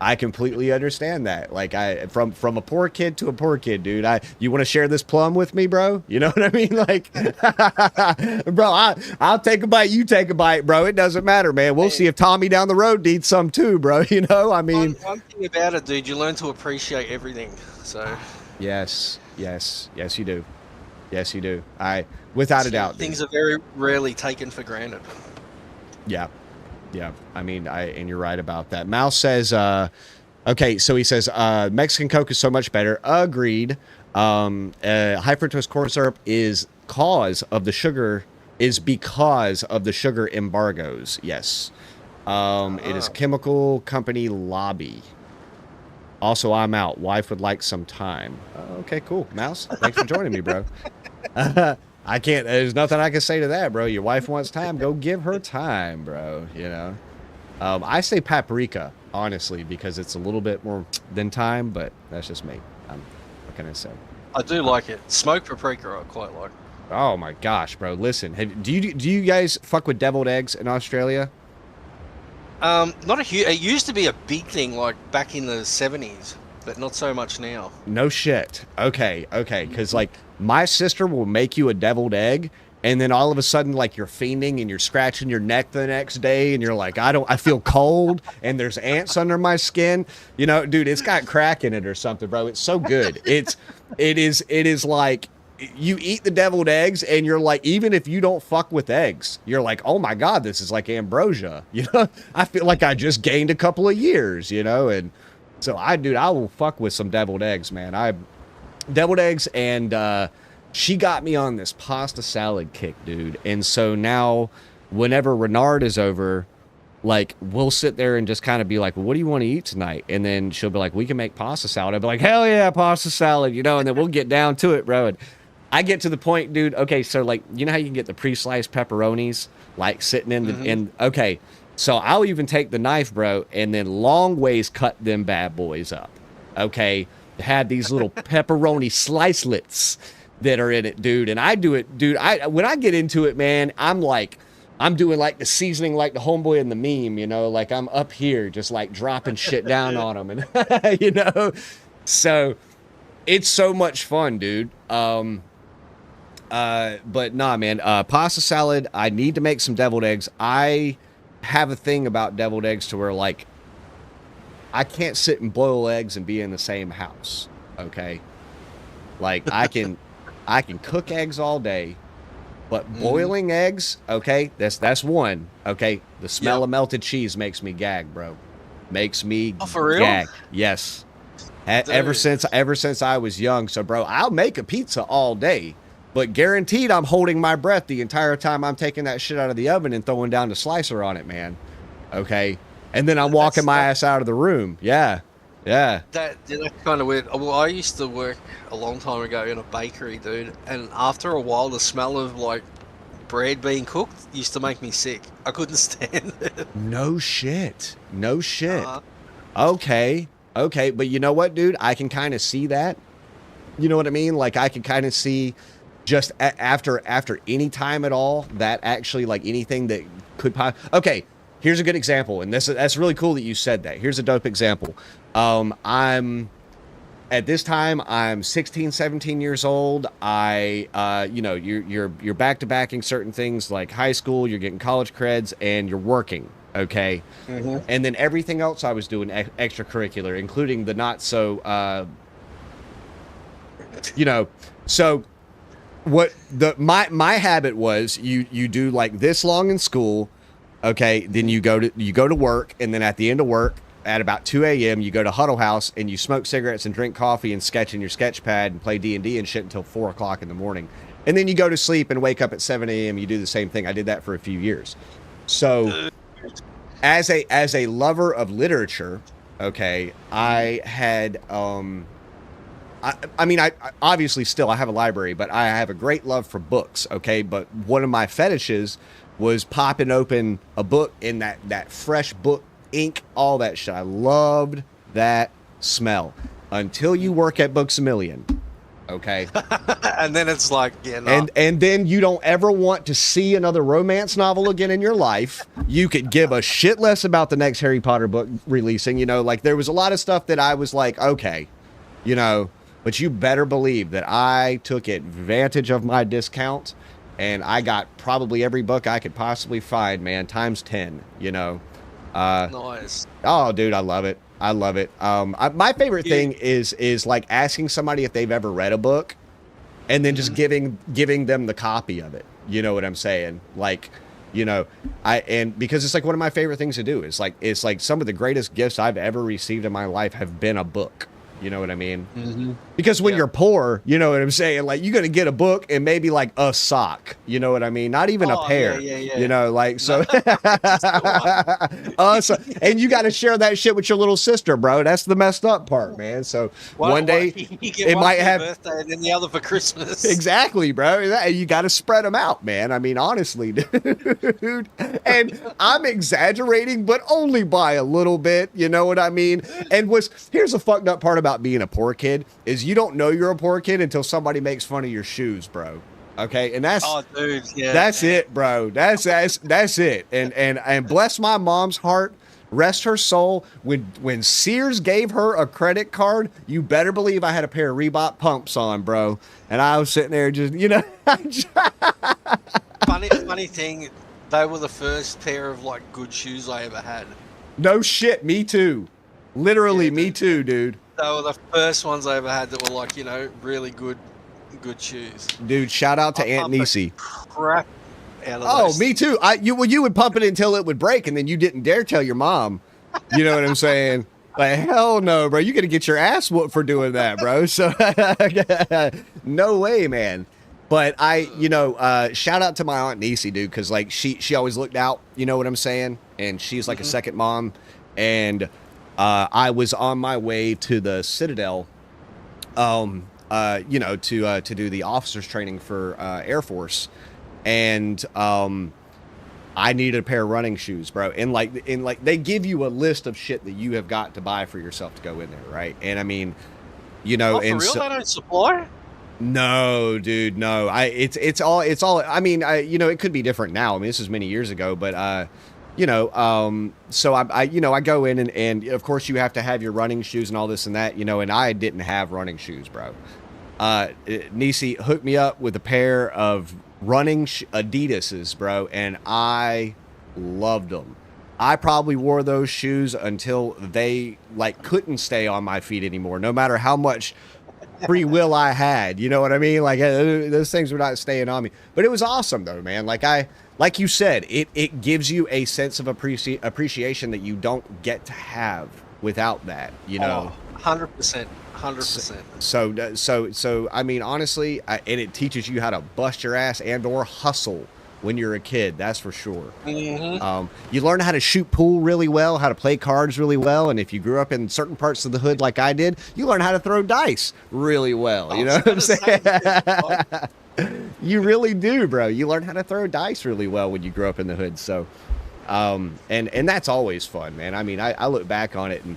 I completely understand that. Like from a poor kid to a poor kid, dude. You want to share this plum with me, bro? You know what I mean? Like, bro, I'll take a bite. You take a bite, bro. It doesn't matter, man. We'll see if Tommy down the road needs some too, bro. You know, I mean, one thing about it, dude, you learn to appreciate everything. So yes, you do. Yes, you do. Without a doubt, things dude. are very rarely taken for granted. Yeah. Yeah, I mean, and you're right about that. Mouse says, okay, so he says, Mexican Coke is so much better. Agreed. High fructose corn syrup is because of the sugar embargoes. Yes. It is chemical company lobby. Also, I'm out. Wife would like some time. Okay, cool. Mouse, thanks for joining me, bro. I can't, there's nothing I can say to that, bro. Your wife wants time. Go give her time, bro. You know, I say paprika, honestly, because it's a little bit more than time, but that's just me. What can I say? I do like it. Smoked paprika, I quite like. Oh my gosh, bro. Listen, do you guys fuck with deviled eggs in Australia? Not a huge, it used to be a big thing, like back in the 70s. But not so much now. No shit. Okay. Because, like, my sister will make you a deviled egg, and then all of a sudden, like, you're fiending and you're scratching your neck the next day, and you're like, I feel cold, and there's ants under my skin. You know, dude, it's got crack in it or something, bro. It's so good. It is like, you eat the deviled eggs, and you're like, even if you don't fuck with eggs, you're like, oh my God, this is like ambrosia. You know, I feel like I just gained a couple of years, you know, and so I will fuck with some deviled eggs, man. Deviled eggs, and she got me on this pasta salad kick, dude. And so now, whenever Renard is over, like, we'll sit there and just kind of be like, well, what do you want to eat tonight? And then she'll be like, we can make pasta salad. I'll be like, hell yeah, pasta salad, you know, and then we'll get down to it, bro. And I get to the point, dude, okay, so, like, you know how you can get the pre-sliced pepperonis, like, sitting in the, okay, so I'll even take the knife, bro, and then long ways cut them bad boys up, okay? Had these little pepperoni slicelets that are in it, dude, and I do it, dude, when I get into it, man, I'm doing, like, the seasoning like the homeboy in the meme, you know? Like, I'm up here just, like, dropping shit down on them, and, you know? So, it's so much fun, dude. But nah, man, pasta salad, I need to make some deviled eggs. I have a thing about deviled eggs to where, like, I can't sit and boil eggs and be in the same house, okay? Like, I can cook eggs all day, but boiling eggs, okay, that's one, okay? The smell of melted cheese makes me gag, bro. Makes me for real? Gag. Yes. Ever since I was young. So, bro, I'll make a pizza all day, but guaranteed I'm holding my breath the entire time I'm taking that shit out of the oven and throwing down the slicer on it, man. Okay? And then I'm walking my ass out of the room. Yeah. That's kind of weird. Well, I used to work a long time ago in a bakery, dude, and after a while, the smell of, like, bread being cooked used to make me sick. I couldn't stand it. No shit. Okay, but you know what, dude? I can kind of see that. You know what I mean? Like, I can kind of see just after any time at all that actually, like, anything that could okay, here's a good example, and that's really cool that you said that. Here's a dope example. At this time, I'm 16, 17 years old. You know, you're back-to-backing certain things like high school, you're getting college creds, and you're working, okay? And then everything else I was doing extracurricular, including the not so, you know, so what my habit was, you do like this long in school, okay, then you go to work, and then at the end of work, at about 2 a.m., you go to Huddle House and you smoke cigarettes and drink coffee and sketch in your sketch pad and play D&D and shit until 4 o'clock in the morning. And then you go to sleep and wake up at 7 a.m. You do the same thing. I did that for a few years. So as a lover of literature, okay, I had, I mean, I obviously still, I have a library, but I have a great love for books, okay? But one of my fetishes was popping open a book in that fresh book ink, all that shit. I loved that smell. until you work at Books A Million. Okay. And then it's like, yeah, no. And then you don't ever want to see another romance novel again in your life. You could give a shit less about the next Harry Potter book releasing. You know, like there was a lot of stuff that I was like, okay, you know, but you better believe that I took advantage of my discount and I got probably every book I could possibly find, man, times 10, you know. Nice. Oh, dude, I love it. I love it. My favorite thing is like asking somebody if they've ever read a book and then just giving them the copy of it. You know what I'm saying? Like, you know, because it's like one of my favorite things to do. It's like some of the greatest gifts I've ever received in my life have been a book. You know what I mean? Mm-hmm. Because when you're poor, you know what I'm saying? Like, you're going to get a book and maybe like a sock. You know what I mean? Not even a pair. Yeah. You know, like, so. And you got to share that shit with your little sister, bro. That's the messed up part, man. So one day it might have birthday and then the other for Christmas. Exactly, bro. You got to spread them out, man. I mean, honestly, dude. And I'm exaggerating, but only by a little bit. You know what I mean? And here's the fucked up part about being a poor kid is you don't know you're a poor kid until somebody makes fun of your shoes, bro. Okay, and that's that's it, bro. That's it. And bless my mom's heart, rest her soul. When Sears gave her a credit card, you better believe I had a pair of Reebok pumps on, bro. And I was sitting there just, you know. funny thing, they were the first pair of like good shoes I ever had. No shit, me too. Literally, me too, dude. They were the first ones I ever had that were like, you know, really good shoes. Dude, shout out to Aunt Niecy. Crap out of those. Me too. You would pump it until it would break, and then you didn't dare tell your mom. You know what I'm saying? Like, hell no, bro. You're gonna get your ass whooped for doing that, bro. So no way, man. But shout out to my Aunt Niecy, dude, because like she always looked out. You know what I'm saying? And she's like a second mom, and I was on my way to the Citadel, to do the officers training for Air Force, and I needed a pair of running shoes, bro. And they give you a list of shit that you have got to buy for yourself to go in there, right? And I mean, you know, for real, they don't supply? No, dude, no. It's all. I mean, it could be different now. I mean, this is many years ago, but so I go in and of course you have to have your running shoes and all this and that, you know, and I didn't have running shoes, bro. Niecy hooked me up with a pair of running Adidas's, bro, and I loved them. I probably wore those shoes until they like couldn't stay on my feet anymore, no matter how much free will I had. You know what I mean? Like those things were not staying on me, but it was awesome though, man. Like you said, it gives you a sense of appreciation that you don't get to have without that, you know. 100%. So I mean, honestly, and it teaches you how to bust your ass and or hustle when you're a kid. That's for sure. Mm-hmm. You learn how to shoot pool really well, how to play cards really well, and if you grew up in certain parts of the hood like I did, you learn how to throw dice really well. You know what I'm saying? You really do, bro. You learn how to throw dice really well when you grow up in the hood. So, and that's always fun, man. I mean, I look back on it, and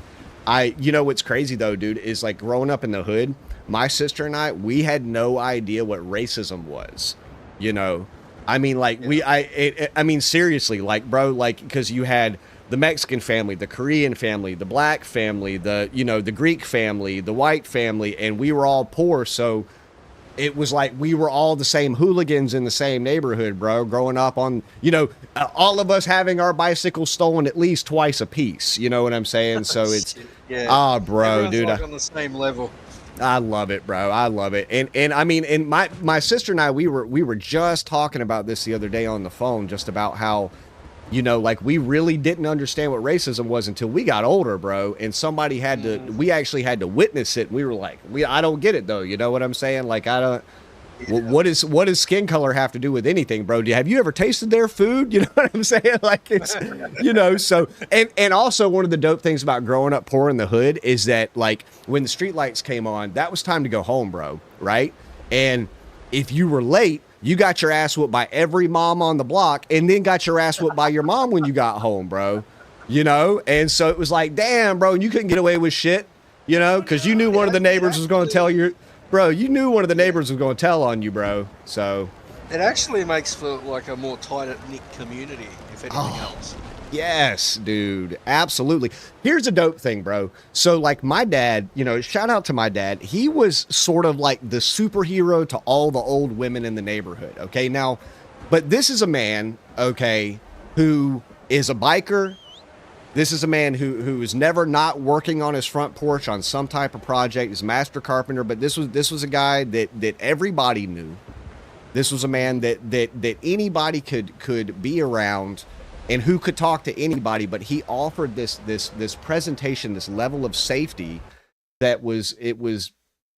what's crazy though, dude, is like growing up in the hood, my sister and we had no idea what racism was, you know. I mean, like I mean, seriously, like, bro, like, because you had the Mexican family, the Korean family, the black family, the Greek family, the white family, and we were all poor. So it was like we were all the same hooligans in the same neighborhood, bro, growing up on, all of us having our bicycles stolen at least twice a piece. You know what I'm saying? So it's, bro, everyone's dude. Like on the same level. I love it, bro. I love it. And I mean, and my sister and I, we were just talking about this the other day on the phone, just about how, like we really didn't understand what racism was until we got older, bro. And somebody we actually had to witness it. We were like, I don't get it though. You know what I'm saying? Like, I don't, what does skin color have to do with anything, bro? Have you ever tasted their food? You know what I'm saying? Like, it's, so, and also one of the dope things about growing up poor in the hood is that, like, when the street lights came on, that was time to go home, bro. Right. And if you were late, you got your ass whooped by every mom on the block, and then got your ass whooped by your mom when you got home, bro. And so it was like, damn, bro, and you couldn't get away with shit. You know, because you knew one of the neighbors was going to tell you, bro. You knew one of the neighbors was going to tell on you, bro. So It actually makes for like a more tight-knit community, if anything else. yes, dude, absolutely. Here's a dope thing, bro. So like my dad, you know, shout out to my dad. He was sort of like the superhero to all the old women in the neighborhood. Okay, now, but this is a man, okay, who is a biker. This is a man who is never not working on his front porch on some type of project. He's a master carpenter, but this was a guy that everybody knew. This was a man that anybody could be around, and who could talk to anybody. But he offered this presentation, this level of safety that was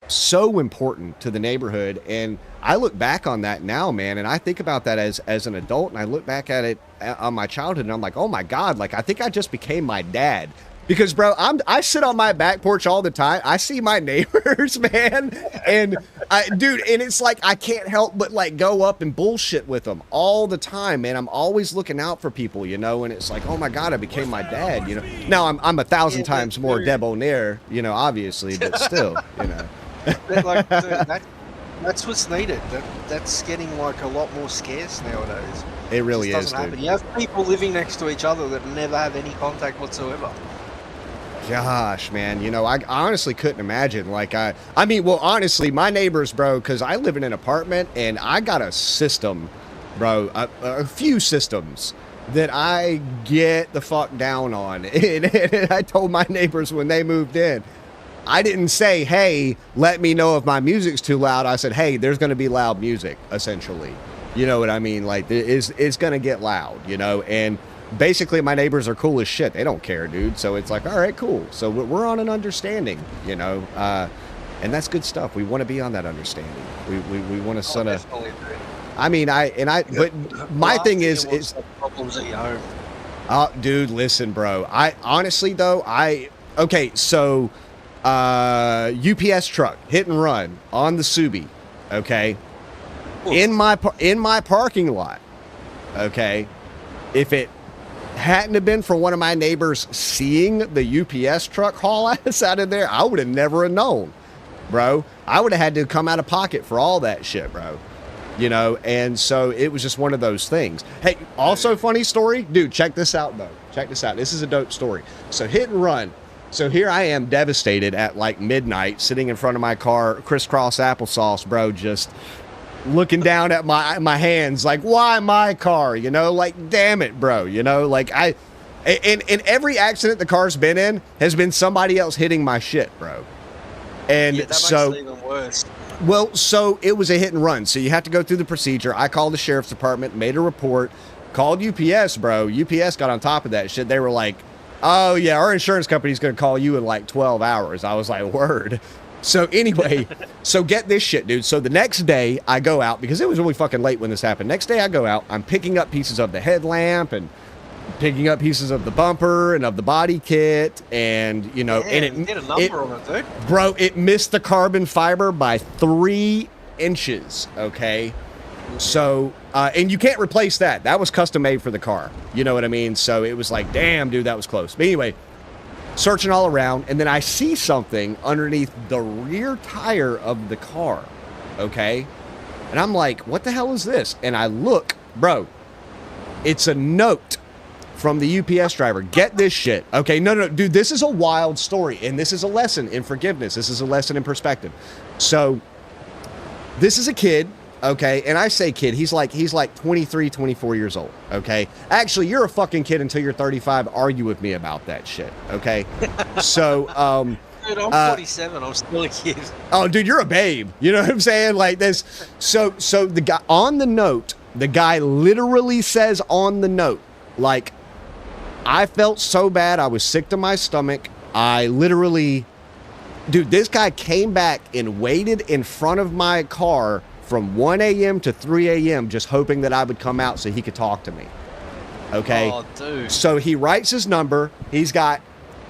so important to the neighborhood. And I look back on that now, man, and I think about that as an adult, and I look back at it on my childhood, and I'm like, oh my God, like I think I just became my dad. Because bro, I sit on my back porch all the time. I see my neighbors, man, and dude, and it's like I can't help but like go up and bullshit with them all the time, man. I'm always looking out for people, you know, and it's like, oh my God, I became my dad, you know. Now I'm 1,000 times more debonair, you know, obviously, but still, you know. Like, dude, that's what's needed. That's getting like a lot more scarce nowadays. It really is, doesn't happen. dude. You have people living next to each other that never have any contact whatsoever. Gosh, man, you know, I honestly couldn't imagine. Like, I mean, well, honestly, my neighbors, bro, because I live in an apartment and I got a system, bro, a few systems that I get the fuck down on. And I told my neighbors when they moved in, I didn't say, hey, let me know if my music's too loud. I said, hey, there's going to be loud music, essentially. You know what I mean? Like, it's going to get loud, you know, and basically my neighbors are cool as shit. They don't care, dude. So it's like, all right, cool. So we're on an understanding, you know, and that's good stuff. We want to be on that understanding. We want to sort of, I mean, but my thing is problems at your home. Dude, listen, bro. I honestly though, okay, so UPS truck hit and run on the Subi, okay, in my parking lot, okay. If it hadn't have been for one of my neighbors seeing the UPS truck haul us out of there, I would have never known, bro. I would have had to come out of pocket for all that shit, bro. You know, and so it was just one of those things. Hey, also funny story, dude, check this out though. Check this out. This is a dope story. So hit and run. So here I am devastated at like midnight, sitting in front of my car, crisscross applesauce, bro, just looking down at my hands like, why my car, you know, like, damn it, bro, you know, like and every accident the car's been in has been somebody else hitting my shit, bro. And yeah, that so makes it even worse. Well, so it was a hit and run, so you have to go through the procedure. I called the sheriff's department, made a report, called UPS, bro. UPS got on top of that shit. They were like, oh yeah, our insurance company's gonna call you in like 12 hours. I was like, word. So anyway, so get this shit, dude. So the next day I go out, because it was really fucking late when this happened. Next day I go out, I'm picking up pieces of the headlamp and picking up pieces of the bumper and of the body kit, and you know, Yeah, and you get a number on it, dude. bro, it missed the carbon fiber by 3 inches. Okay. So, and you can't replace that. That was custom made for the car. You know what I mean? So it was like, damn, dude, that was close. But anyway, searching all around, and then I see something underneath the rear tire of the car, okay? And I'm like, what the hell is this? And I look, bro, it's a note from the UPS driver. Get this shit. Okay, no, dude, this is a wild story, and this is a lesson in forgiveness. This is a lesson in perspective. So, this is a kid, okay, and I say kid, he's like 23, 24 years old, okay? Actually, you're a fucking kid until you're 35. Argue with me about that shit, okay? So, dude, I'm 47. I'm still a kid. Oh, dude, you're a babe. You know what I'm saying? Like this. So the guy on the note, the guy literally says on the note, like, I felt so bad. I was sick to my stomach. I literally, dude, this guy came back and waited in front of my car from 1 a.m. to 3 a.m. just hoping that I would come out so he could talk to me. Okay. Oh, dude. So he writes his number. He's got,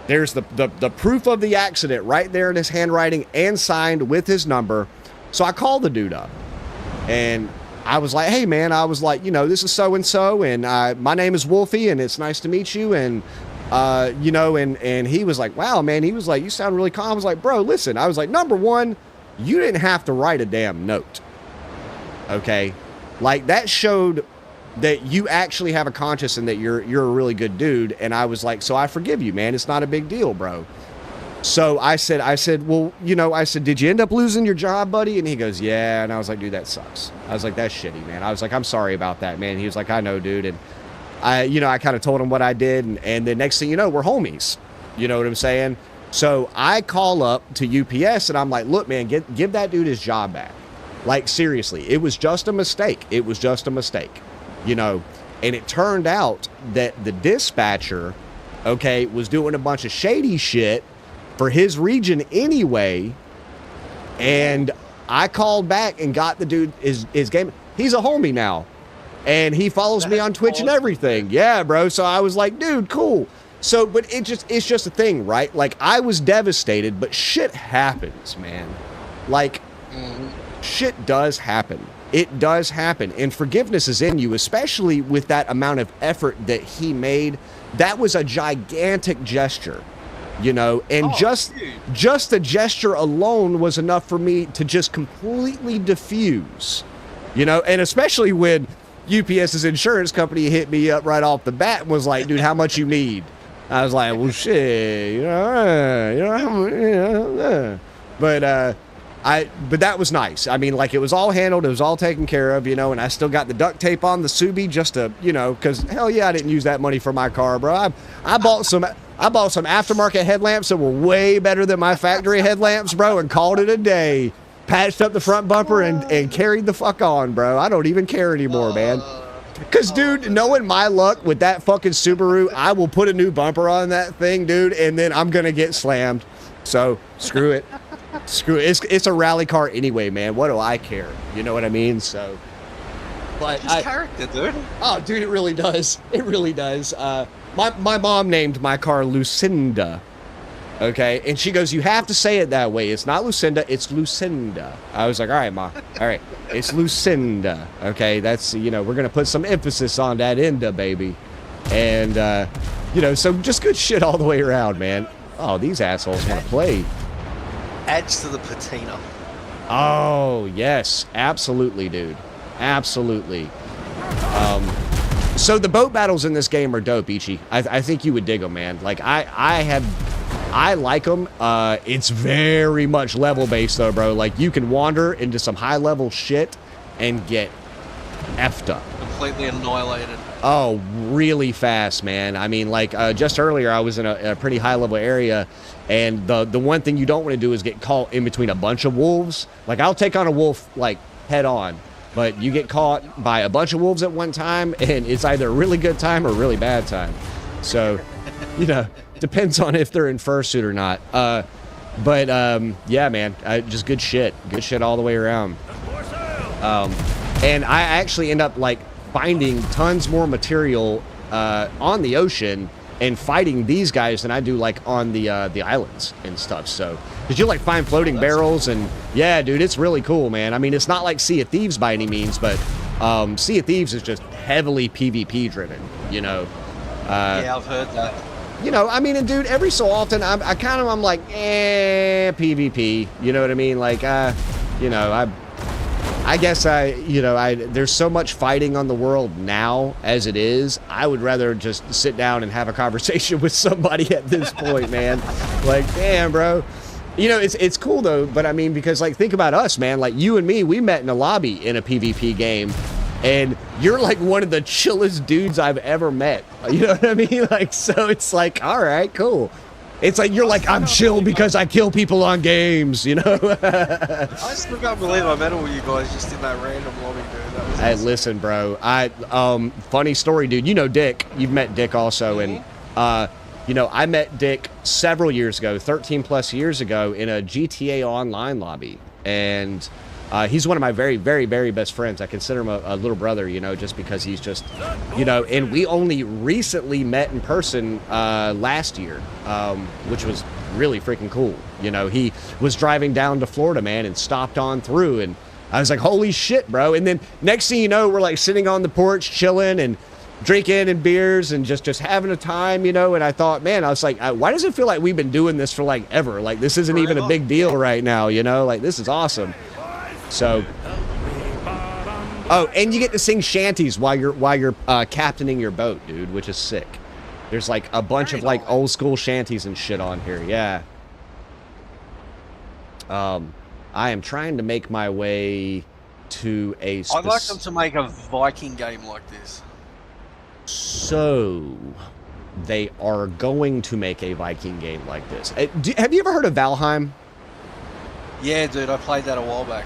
there's the proof of the accident right there in his handwriting and signed with his number. So I called the dude up and I was like, hey man, I was like, you know, this is so-and-so and my name is Wolfie and it's nice to meet you. And you know, and he was like, wow, man, he was like, you sound really calm. I was like, bro, listen, I was like, number one, you didn't have to write a damn note. Okay. Like, that showed that you actually have a conscience and that you're a really good dude. And I was like, so I forgive you, man. It's not a big deal, bro. So I said, well, you know, I said, did you end up losing your job, buddy? And he goes, yeah. And I was like, dude, that sucks. I was like, that's shitty, man. I was like, I'm sorry about that, man. He was like, I know, dude. And I kind of told him what I did. And the next thing you know, we're homies. You know what I'm saying? So I call up to UPS and I'm like, look, man, give that dude his job back. Like, seriously, it was just a mistake. It was just a mistake, you know? And it turned out that the dispatcher, okay, was doing a bunch of shady shit for his region anyway. And I called back and got the dude his game. He's a homie now. And he follows me on Twitch and everything. Yeah, bro. So I was like, dude, cool. So, but it's just a thing, right? Like, I was devastated, but shit happens, man. Like, shit does happen. It does happen. And forgiveness is in you, especially with that amount of effort that he made. That was a gigantic gesture, you know, and just the gesture alone was enough for me to just completely diffuse, you know, and especially when UPS's insurance company hit me up right off the bat and was like, dude, how much you need? I was like, well, shit, but that was nice. I mean, like, it was all handled, it was all taken care of, you know, and I still got the duct tape on the Subi just to, you know, because hell yeah, I didn't use that money for my car, bro. I bought some aftermarket headlamps that were way better than my factory headlamps, bro, and called it a day. Patched up the front bumper and carried the fuck on, bro. I don't even care anymore, man. Because, dude, knowing my luck with that fucking Subaru, I will put a new bumper on that thing, dude, and then I'm going to get slammed. So, screw it. Screw it. It's a rally car anyway, man. What do I care? You know what I mean? So, but just character, dude. Oh, dude, it really does. It really does. My mom named my car Lucinda. Okay, and she goes, you have to say it that way. It's not Lucinda, it's Lucinda. I was like, all right, Ma. All right, it's Lucinda. Okay, that's, you know, we're going to put some emphasis on that Inda, baby. And, you know, so just good shit all the way around, man. Oh, these assholes want to play. Adds to the patina. Oh, yes, absolutely, dude. Absolutely. So the boat battles in this game are dope, Ichi. I think you would dig them, man. Like, I like them. It's very much level-based, though, bro. Like, you can wander into some high-level shit and get effed up. Completely annihilated. Oh, really fast, man. I mean, like, just earlier, I was in a pretty high-level area, and the one thing you don't want to do is get caught in between a bunch of wolves. Like, I'll take on a wolf, like, head-on, but you get caught by a bunch of wolves at one time, and it's either a really good time or a really bad time. So, you know... Depends on if they're in fursuit or not. But yeah, man, just good shit. Good shit all the way around. And I actually end up, like, finding tons more material on the ocean and fighting these guys than I do, like, on the islands and stuff. So, did you, like, find floating barrels? And, yeah, dude, it's really cool, man. I mean, it's not like Sea of Thieves by any means, but Sea of Thieves is just heavily PvP driven, you know. Yeah, I've heard that. You know, I mean, and dude, every so often, I'm like, PvP. You know what I mean? Like, you know, I guess there's so much fighting on the world now as it is. I would rather just sit down and have a conversation with somebody at this point, man. Like, damn, bro. You know, it's cool though, but I mean, because, like, think about us, man. Like, you and me, we met in a lobby in a PvP game. And you're, like, one of the chillest dudes I've ever met. You know what I mean? Like, so it's like, all right, cool. It's like, you're like, I'm chill because I kill people on games, you know? I still can't believe I met all you guys just in that random lobby, dude. That was Hey, awesome. listen, bro. Funny story, dude. You know Dick. You've met Dick also. And, you know, I met Dick several years ago, 13 plus years ago, in a GTA Online lobby. And... he's one of my very, very, very best friends. I consider him a little brother, you know, just because he's just, you know, and we only recently met in person last year, which was really freaking cool. You know, he was driving down to Florida, man, and stopped on through, and I was like, holy shit, bro. And then next thing you know, we're like sitting on the porch chilling, and drinking and beers and just having a time, you know. And I thought, man, I was like, why does it feel like we've been doing this for like ever? Like this isn't even a big deal right now, you know. Like this is awesome. So, oh, and you get to sing shanties while you're captaining your boat, dude, which is sick. There's like a bunch of like old school shanties and shit on here. Yeah. I am trying to make my way to a. I'd like them to make a Viking game like this. So, they are going to make a Viking game like this. Have you ever heard of Valheim? Yeah, dude, I played that a while back.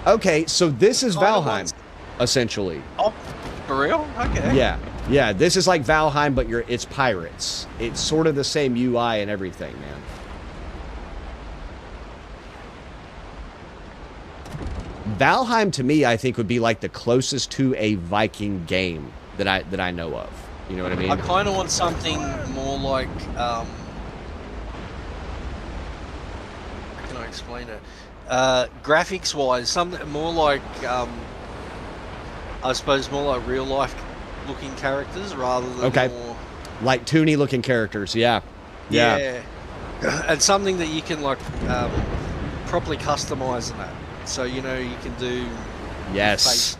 Okay, so this is Valheim, essentially. Oh, for real? Okay. Yeah, this is like Valheim, but it's pirates. It's sort of the same UI and everything, man. Valheim, to me, I think would be like the closest to a Viking game that I know of. You know what I mean? I kind of want something more like, how can I explain it? Graphics-wise, something more like, I suppose more like real-life-looking characters rather than more... like toony-looking characters, yeah. And something that you can, like, properly customize in that. So, you know, you can do... Yes.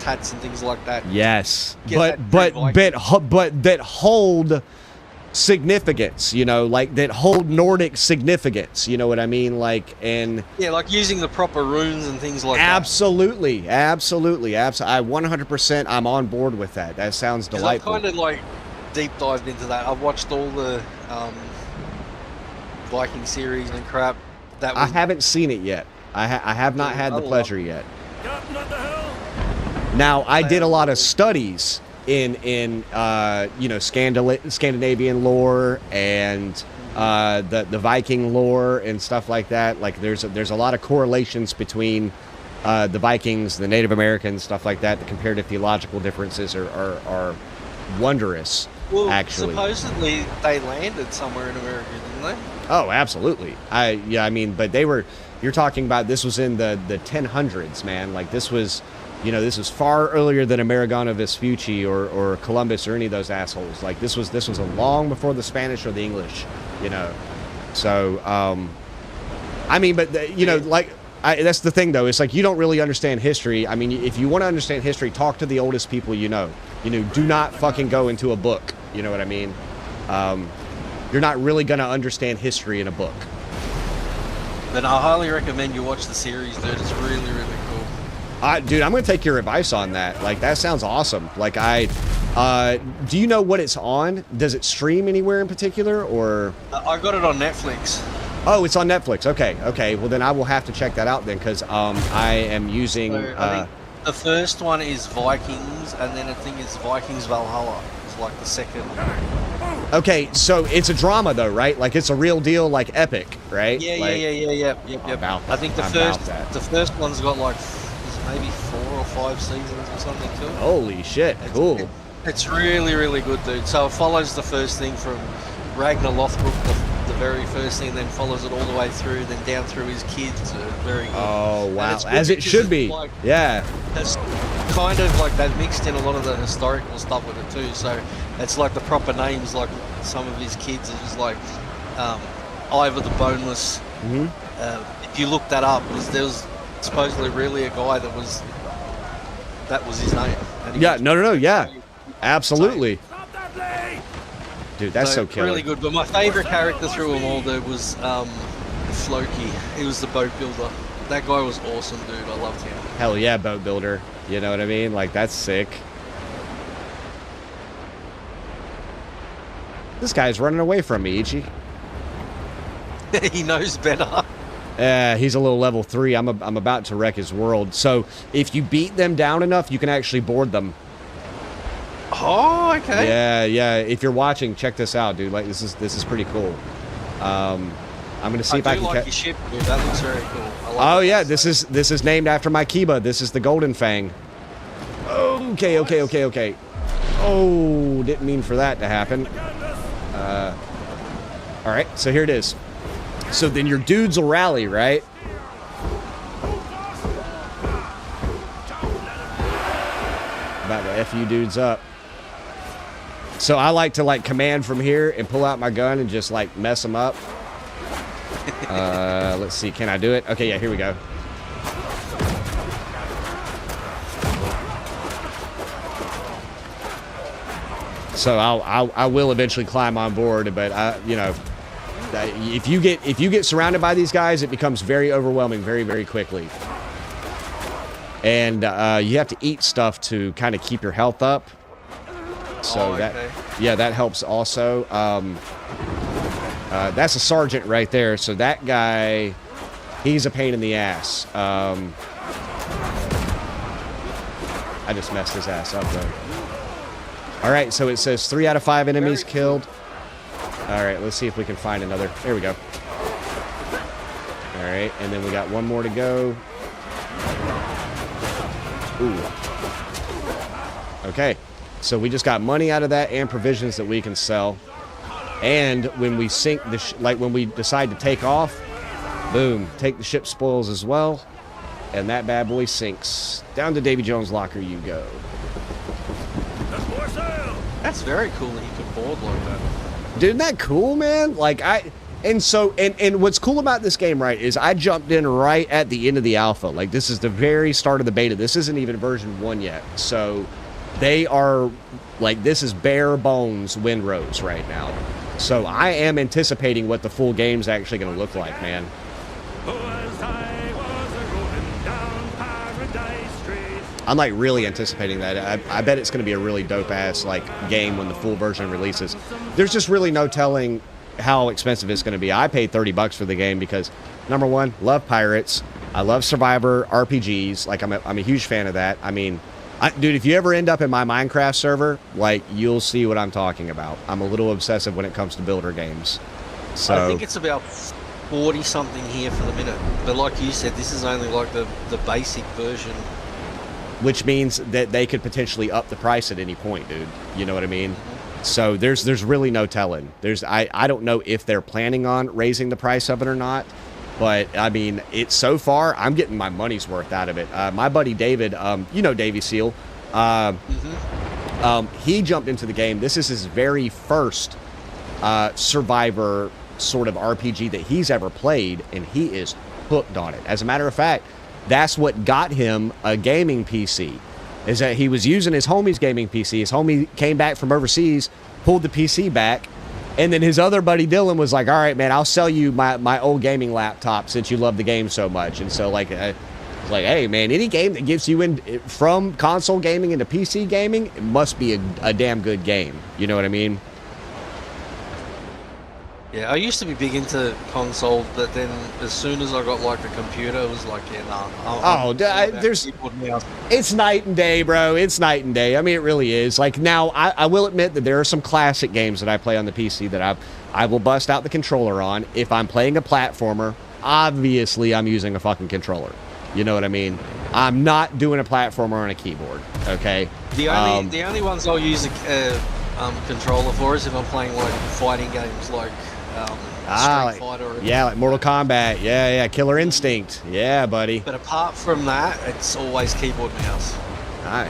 Tats and things like that. Yes, but that hold significance, you know, like that hold Nordic significance, you know what I mean? Like, and yeah, like using the proper runes and things like absolutely, I 100% I'm on board with that. That sounds delightful. I've kind of like deep dived into that. I've watched all the Viking series and crap. I haven't seen it yet. I have not had the pleasure yet. Now, I did a lot of studies in you know, Scandinavian lore and the Viking lore and stuff like that. Like there's a lot of correlations between the Vikings, the Native Americans, stuff like that. The comparative theological differences are wondrous. Well, actually, supposedly they landed somewhere in America, didn't they? Oh, absolutely. I mean, but you're talking about, this was in the 1000s, man. Like this was. You know, this was far earlier than Amerigano Vespucci or Columbus or any of those assholes. Like this was a long before the Spanish or the English, you know. So, I mean, but you know, like that's the thing though. It's like you don't really understand history. I mean, if you want to understand history, talk to the oldest people you know. You know, do not fucking go into a book. You know what I mean? You're not really gonna understand history in a book. Then I highly recommend you watch the series, dude. It's really, really cool. Dude, I'm going to take your advice on that. Like, that sounds awesome. Like, do you know what it's on? Does it stream anywhere in particular, or? I got it on Netflix. Oh, it's on Netflix. Okay. Well, then I will have to check that out then, because I am using... So, I think the first one is Vikings, and then I think it's Vikings Valhalla. It's like the second. Okay, so it's a drama, though, right? Like, it's a real deal, like, epic, right? Yeah, like, Yep. I think the first one's got like... maybe 4 or 5 seasons or something to it. Holy shit, cool. It's really, really good, dude. So it follows the first thing from Ragnar Lothbrok, the very first thing, then follows it all the way through, then down through his kids. Very good. Oh, wow. As it should be. Like, yeah. It's kind of like they've mixed in a lot of the historical stuff with it too. So it's like the proper names, like some of his kids is like Ivor the Boneless. If you look that up, there was supposedly really a guy that was his name. Yeah, no, yeah, absolutely. Dude, that's so killer. Really good. But my favorite character through them all, dude, was Floki. He was the boat builder. That guy was awesome, dude. I loved him. Hell yeah, boat builder. You know what I mean? Like, that's sick. This guy's running away from me, Ichi. He knows better. He's a little level 3. I'm about to wreck his world. So if you beat them down enough, you can actually board them. Oh, okay. Yeah. If you're watching, check this out, dude. Like this is pretty cool. I'm gonna see if I can. Like your ship, dude. That looks very cool. Oh yeah, this is named after my Kiba. This is the Golden Fang. Okay. Oh, didn't mean for that to happen. All right, so here it is. So then your dudes will rally, right? About to F you dudes up. So I like to like command from here and pull out my gun and just like mess them up. Let's see, can I do it? Okay, yeah, here we go. So I will eventually climb on board, but you know, if you get surrounded by these guys, it becomes very overwhelming very, very quickly. And you have to eat stuff to kind of keep your health up. So yeah, that helps also. That's a sergeant right there. So that guy, he's a pain in the ass. I just messed his ass up though. All right, so it says 3 out of 5 enemies killed. All right, let's see if we can find another. There we go. All right, and then we got one more to go. Ooh. Okay, so we just got money out of that and provisions that we can sell. And when we sink the like when we decide to take off, boom, take the ship spoils as well, and that bad boy sinks. Down to Davy Jones' locker you go. That's very cool that you can board like that. Dude, isn't that cool, man? Like and what's cool about this game, right, is I jumped in right at the end of the alpha. Like this is the very start of the beta. This isn't even version 1 yet. So they are like, this is bare bones Windrose right now. So I am anticipating what the full game's actually going to look like, man. I'm like really anticipating that. I bet it's going to be a really dope ass like game when the full version releases. There's just really no telling how expensive it's going to be. I paid $30 for the game because number one, love pirates. I love Survivor RPGs. Like I'm a huge fan of that. I mean, dude, if you ever end up in my Minecraft server, like you'll see what I'm talking about. I'm a little obsessive when it comes to builder games. So I think it's about 40 something here for the minute. But like you said, this is only like the basic version. Which means that they could potentially up the price at any point, dude. You know what I mean? So there's really no telling. I don't know if they're planning on raising the price of it or not. But, I mean, it's so far, I'm getting my money's worth out of it. My buddy David, you know Davey Seal, he jumped into the game. This is his very first Survivor sort of RPG that he's ever played, and he is hooked on it. As a matter of fact, that's what got him a gaming PC, is that he was using his homie's gaming PC. His homie came back from overseas, pulled the PC back, and then his other buddy Dylan was like, all right, man, I'll sell you my old gaming laptop since you love the game so much. And so, like, hey, man, any game that gets you in from console gaming into PC gaming, it must be a damn good game. You know what I mean? Yeah, I used to be big into console, but then as soon as I got like a computer, it was like, yeah, nah. It's night and day, bro. It's night and day. I mean, it really is. Like now, I will admit that there are some classic games that I play on the PC that I will bust out the controller on. If I'm playing a platformer, obviously I'm using a fucking controller. You know what I mean? I'm not doing a platformer on a keyboard. Okay. The only ones I'll use a controller for is if I'm playing like fighting games like. Street Fighter. Yeah, like Mortal Kombat. Yeah, Killer Instinct. Yeah, buddy. But apart from that, it's always keyboard mouse.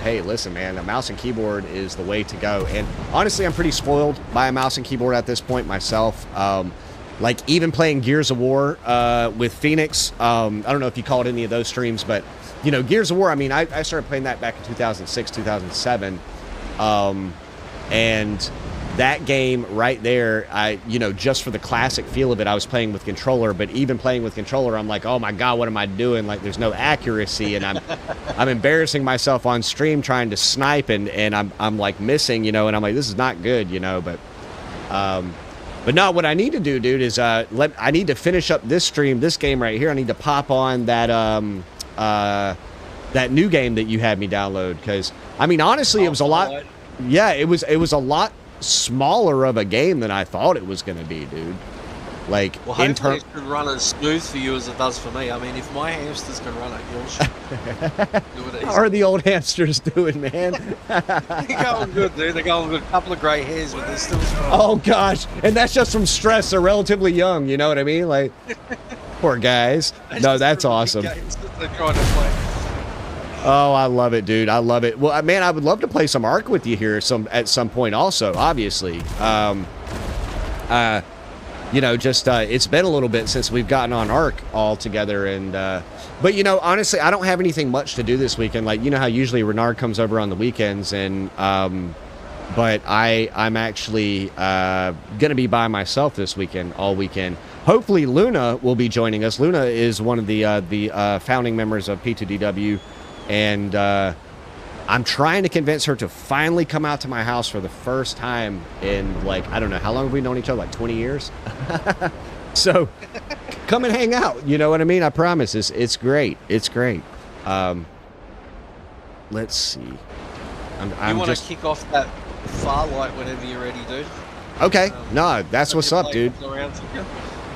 Hey, listen, man, a mouse and keyboard is the way to go. And honestly, I'm pretty spoiled by a mouse and keyboard at this point myself. Like even playing Gears of War with Phoenix. I don't know if you called any of those streams, but you know, Gears of War. I mean, I started playing that back in 2006, 2007, and that game right there, just for the classic feel of it, I was playing with controller. But even playing with controller, I'm like, oh my god, what am I doing? Like, there's no accuracy, and I'm embarrassing myself on stream trying to snipe, and I'm like missing, and I'm like, this is not good, But no, what I need to do, dude, is I need to finish up this stream, this game right here. I need to pop on that that new game that you had me download, because I mean, honestly, it was a lot. Yeah, it was a lot smaller of a game than I thought it was going to be, dude. Like, well, hopefully it should run as smooth for you as it does for me. I mean, if my hamsters can run it, yours should do it easy. How are the old hamsters doing, man? They're going good, dude. They're going good. A couple of grey hairs, but they're still strong. Oh, gosh. And that's just from stress. They're relatively young, you know what I mean? Like, poor guys. No, that's awesome. Games that they're trying to play. Oh, I love it, dude. I love it. Well, man, I would love to play some Ark with you here at some point also, obviously. You know, just it's been a little bit since we've gotten on Ark all together, and but you know, honestly, I don't have anything much to do this weekend. Like, you know how usually Renard comes over on the weekends, and but I'm actually gonna be by myself this weekend, all weekend. Hopefully, Luna will be joining us. Luna is one of the founding members of P2DW, and I'm trying to convince her to finally come out to my house for the first time in, like, I don't know, how long have we known each other? Like 20 years? So, come and hang out. You know what I mean? I promise. It's great. It's great. Let's see. You want to kick off that Farlight whenever you're ready, dude. Okay. No, that's what's up, dude.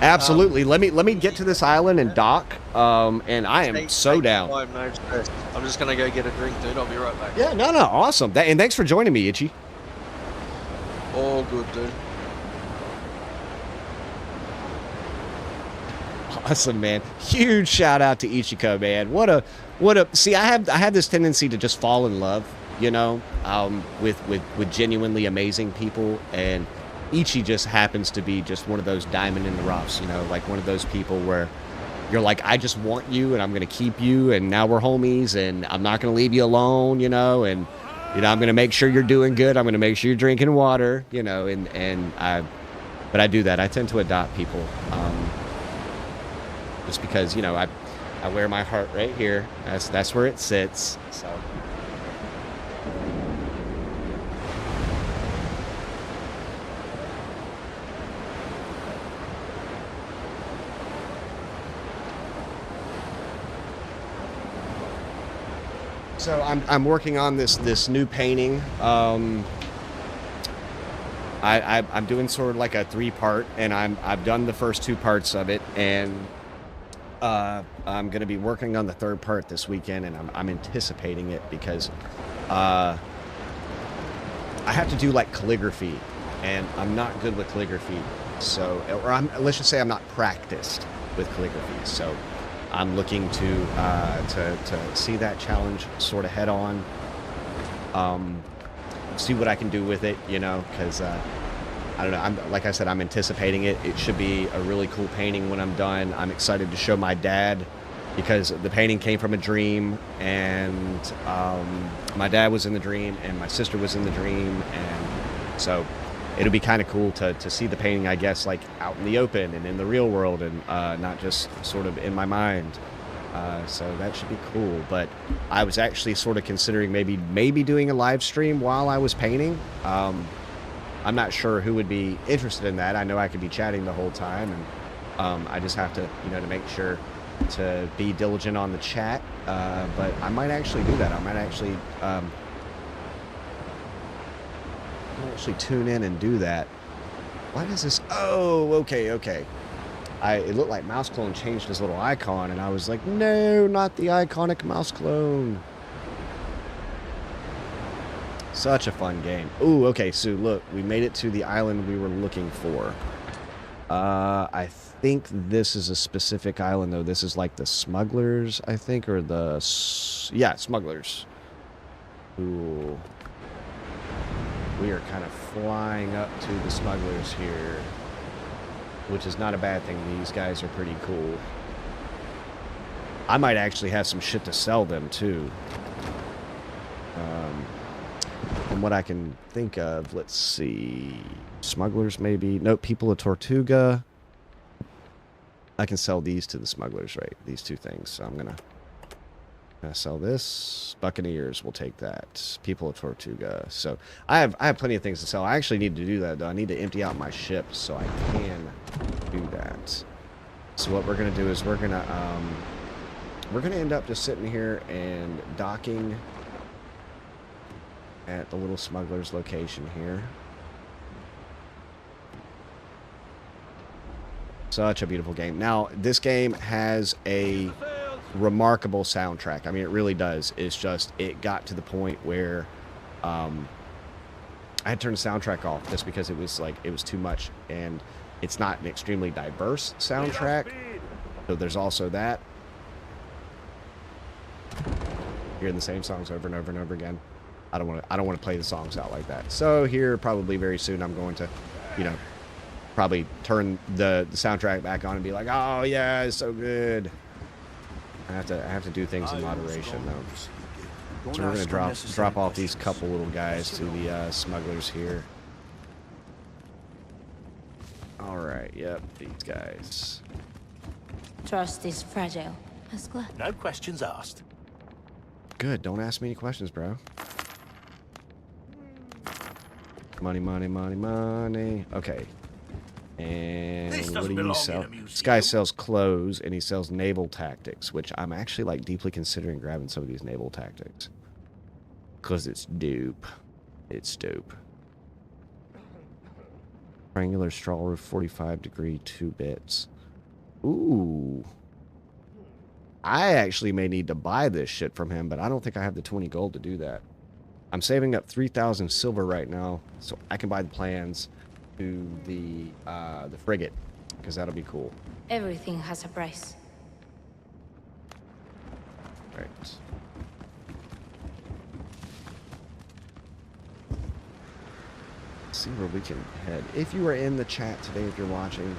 Absolutely. Let me get to this island and dock. And I am so down. I'm just gonna go get a drink, dude. I'll be right back. Yeah, no, awesome. And thanks for joining me, Itchy. All good, dude. Awesome, man. Huge shout out to Ichiko, man. What a see, I have this tendency to just fall in love, you know, with genuinely amazing people, and Ichi just happens to be just one of those diamond in the roughs, you know, like one of those people where you're like, I just want you and I'm going to keep you, and now we're homies and I'm not going to leave you alone, you know, and, you know, I'm going to make sure you're doing good. I'm going to make sure you're drinking water, you know, but I do that. I tend to adopt people, just because, you know, I wear my heart right here. That's where it sits. So. So I'm working on this new painting. I'm doing sort of like a 3-part, and I've done the first 2 parts of it, and I'm gonna be working on the 3rd part this weekend, and I'm anticipating it because I have to do like calligraphy, and I'm not good with calligraphy. So, or let's just say I'm not practiced with calligraphy. So. I'm looking to see that challenge sort of head on, see what I can do with it, you know, because I don't know. Like I said, I'm anticipating it. It should be a really cool painting when I'm done. I'm excited to show my dad because the painting came from a dream, and my dad was in the dream, and my sister was in the dream, and so it'll be kind of cool to see the painting, I guess, like out in the open and in the real world, and not just sort of in my mind. So that should be cool. But I was actually sort of considering maybe doing a live stream while I was painting. I'm not sure who would be interested in that. I know I could be chatting the whole time, and I just have to, you know, to make sure to be diligent on the chat. But I might actually do that. I might actually tune in and do that. Why does this? Oh, okay. It looked like Mouse Clone changed his little icon, and I was like, no, not the iconic Mouse Clone. Such a fun game. Ooh, okay, so look, we made it to the island we were looking for. I think this is a specific island, though. This is like the Smugglers, I think, or yeah, Smugglers. Ooh. We are kind of flying up to the Smugglers here, which is not a bad thing. These guys are pretty cool. I might actually have some shit to sell them, too. From what I can think of, let's see. Smugglers, maybe. Nope, People of Tortuga. I can sell these to the Smugglers, right? These 2 things. So I'm gonna sell this. Buccaneers, we'll take that. People of Tortuga. So I have plenty of things to sell. I actually need to do that, though. I need to empty out my ship so I can do that. So what we're gonna do is we're gonna end up just sitting here and docking at the little Smuggler's location here. Such a beautiful game. Now, this game has a remarkable soundtrack. I mean, it really does. It's just, it got to the point where I had to turn the soundtrack off just because it was like, it was too much, and it's not an extremely diverse soundtrack. So there's also that. hearing the same songs over and over and over again. I don't want to play the songs out like that. So here, probably very soon, I'm going to, you know, probably turn the soundtrack back on and be like, oh yeah, it's so good. I have to do things in moderation though. So we're gonna drop off these couple little guys to the smugglers here. All right, yep, these guys. Trust is fragile. Ascla. No questions asked. Good, don't ask me any questions, bro. Money, money, money, money. Okay. And what do you sell? This guy sells clothes and he sells naval tactics, which I'm actually like deeply considering grabbing some of these naval tactics. Cause it's dope. It's dope. Triangular straw roof, 45 degree, 2 bits. Ooh. I actually may need to buy this shit from him, but I don't think I have the 20 gold to do that. I'm saving up 3,000 silver right now, so I can buy the plans to the frigate, because that'll be cool. Everything has a price. Right. Let's see where we can head. If you are in the chat today, if you're watching,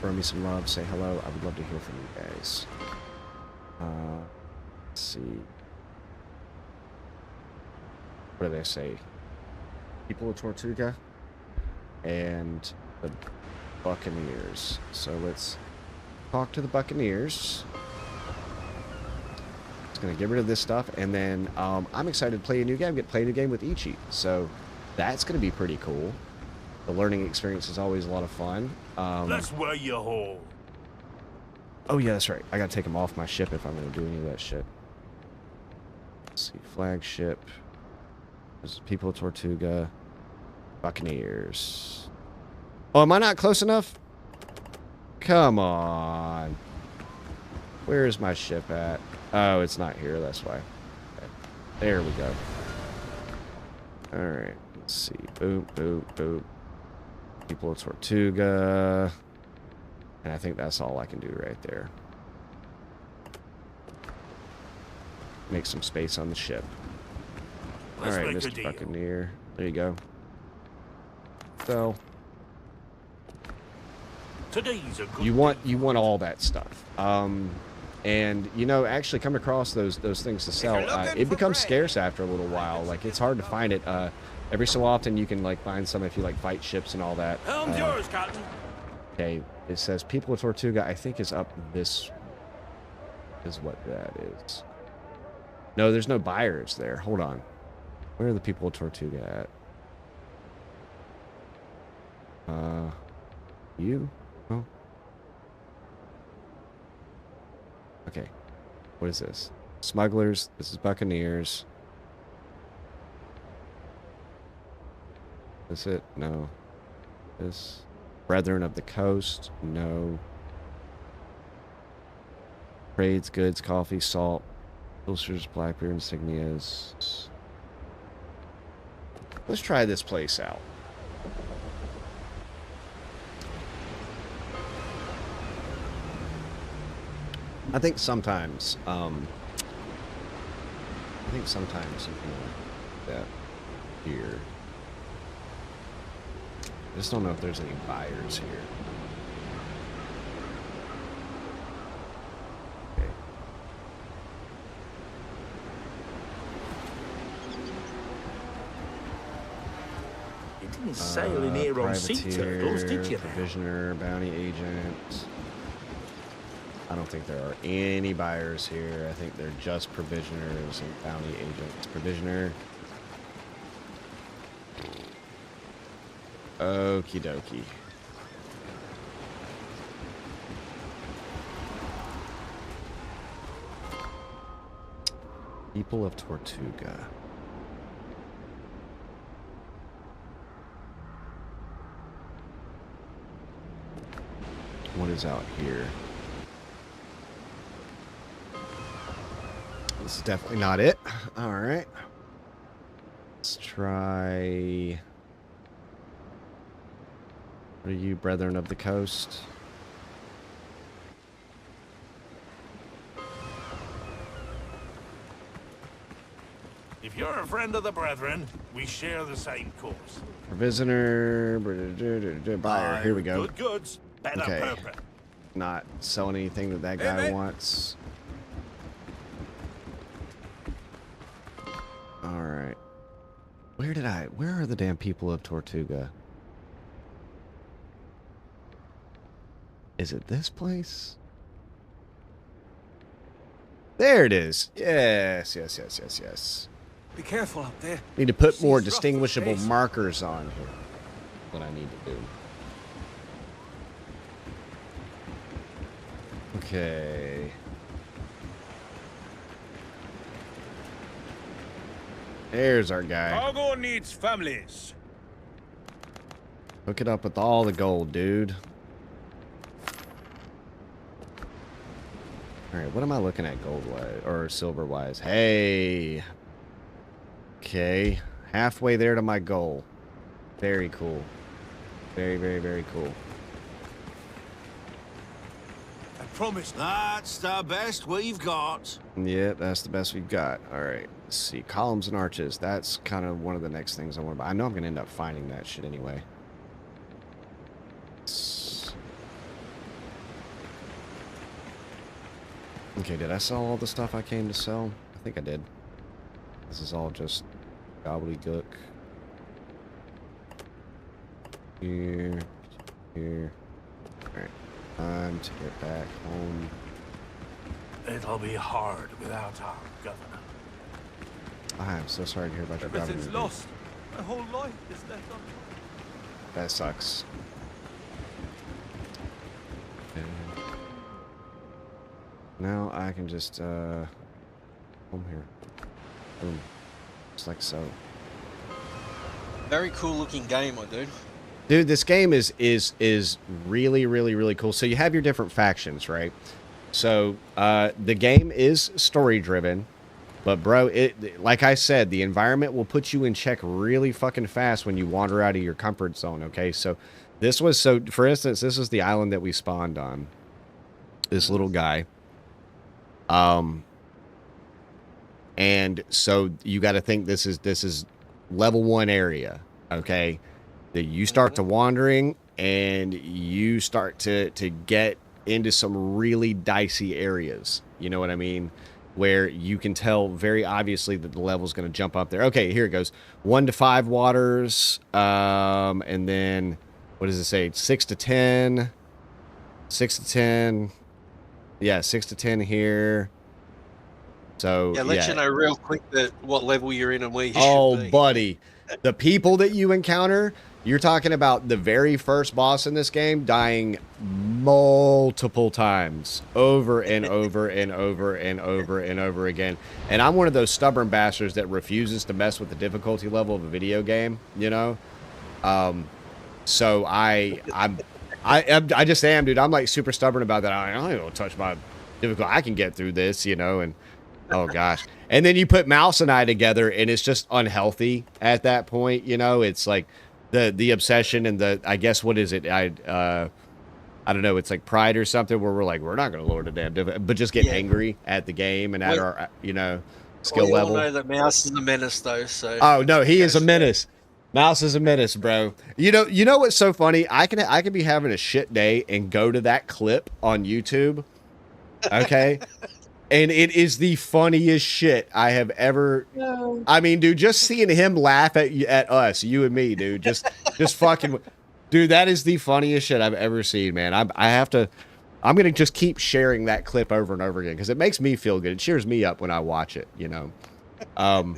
throw me some love, say hello. I would love to hear from you guys. Let's see. What do they say? People of Tortuga and the Buccaneers. So let's talk to the Buccaneers. Just gonna get rid of this stuff, and then I'm excited to play a new game. Play a new game with Ichi. So that's gonna be pretty cool. The learning experience is always a lot of fun. That's where you haul. Oh yeah, that's right. I gotta take him off my ship if I'm gonna do any of that shit. Let's see, flagship. There's People of Tortuga. Buccaneers. Oh, am I not close enough? Come on. Where's my ship at? Oh, it's not here, that's why. Okay. There we go. Alright, let's see. Boop, boop, boop. People of Tortuga. And I think that's all I can do right there. Make some space on the ship. Alright, Mr. Buccaneer. There you go. So Today's a good you want all that stuff. And you know, actually coming across those things to sell, it becomes scarce after a little while. Like it's hard to find it. Every so often you can like find some if you like fight ships and all that. Helm's yours, Captain. Okay, it says People of Tortuga, I think is up this is what that is. No, there's no buyers there. Hold on. Where are the People of Tortuga at? You? Oh. Okay. What is this? Smugglers. This is Buccaneers. Is it? No. This. Brethren of the Coast. No. Trades, goods, coffee, salt. Ulcers, Blackbeard, insignias. Let's try this place out. I think sometimes you can like that here. I just don't know if there's any buyers here. Okay. You didn't sail in here on sea turtles, did you? Provisioner, bounty agent. I don't think there are any buyers here. I think they're just provisioners and bounty agents. Provisioner. Okie dokie. People of Tortuga. What is out here? This is definitely not it. All right. Let's try. What are you, Brethren of the Coast? If you're a friend of the brethren, we share the same cause. Prisoner, buyer. Here we go. Good goods, better Okay. purpose. Not selling anything that that guy wants. All right. Where are the damn people of Tortuga? Is it this place? There it is. Yes, yes, yes, yes, yes. Be careful up there. Need to put more She's rough distinguishable with face. markers on here. What I need to do. Okay. There's our guy. Cargo needs families. Hook it up with all the gold, dude. Alright, what am I looking at gold-wise, or silver-wise? Hey! Okay, halfway there to my goal. Very cool. Very, very, very cool. I promise. That's the best we've got. Yeah, that's the best we've got. Alright, let's see. Columns and arches. That's kind of one of the next things I want to buy. I know I'm going to end up finding that shit anyway. Okay, did I sell all the stuff I came to sell? I think I did. This is all just gobbledygook. Here. Alright. Time to get back home. It'll be hard without our governor. I am so sorry to hear about your government. Everything's lost. My whole life is left on. That sucks. Okay. Now I can just home here. Boom. Just like so. Very cool looking game, my dude. Dude, this game is really, really, really cool. So you have your different factions, right? So the game is story driven, but bro, like I said, the environment will put you in check really fucking fast when you wander out of your comfort zone. Okay, so for instance, this is the island that we spawned on. This little guy. And so you got to think this is level 1 area. Okay. That you start to wandering and you start to get into some really dicey areas. You know what I mean? Where you can tell very obviously that the level's going to jump up there. Okay, here it goes. 1 to 5 waters. And then what does it say? 6 to 10. 6 to 10. Yeah, 6 to 10 here. So Yeah, let you know real quick that what level you're in and where you should be. Oh, buddy. The people that you encounter, you're talking about the very first boss in this game dying multiple times over and over and over and over and over again. And I'm one of those stubborn bastards that refuses to mess with the difficulty level of a video game, you know? So I just am, dude. I'm like super stubborn about that. I don't even touch my difficult. I can get through this, you know, and oh gosh. And then you put Mouse and I together and it's just unhealthy at that point, you know? It's like the obsession and I guess what is it? I don't know, it's like pride or something where we're like, we're not going to lower the damn difficulty, but just get angry at the game and at our, you know, skill level. We all know that Mouse is a menace though, so. Oh no, he is a menace. Mouse is a menace, bro. You know what's so funny? I can be having a shit day and go to that clip on YouTube. Okay? And it is the funniest shit I have ever. No. I mean, dude, just seeing him laugh at us, you and me, dude, just fucking, dude, that is the funniest shit I've ever seen, man. I'm gonna just keep sharing that clip over and over again because it makes me feel good. It cheers me up when I watch it, you know. Well,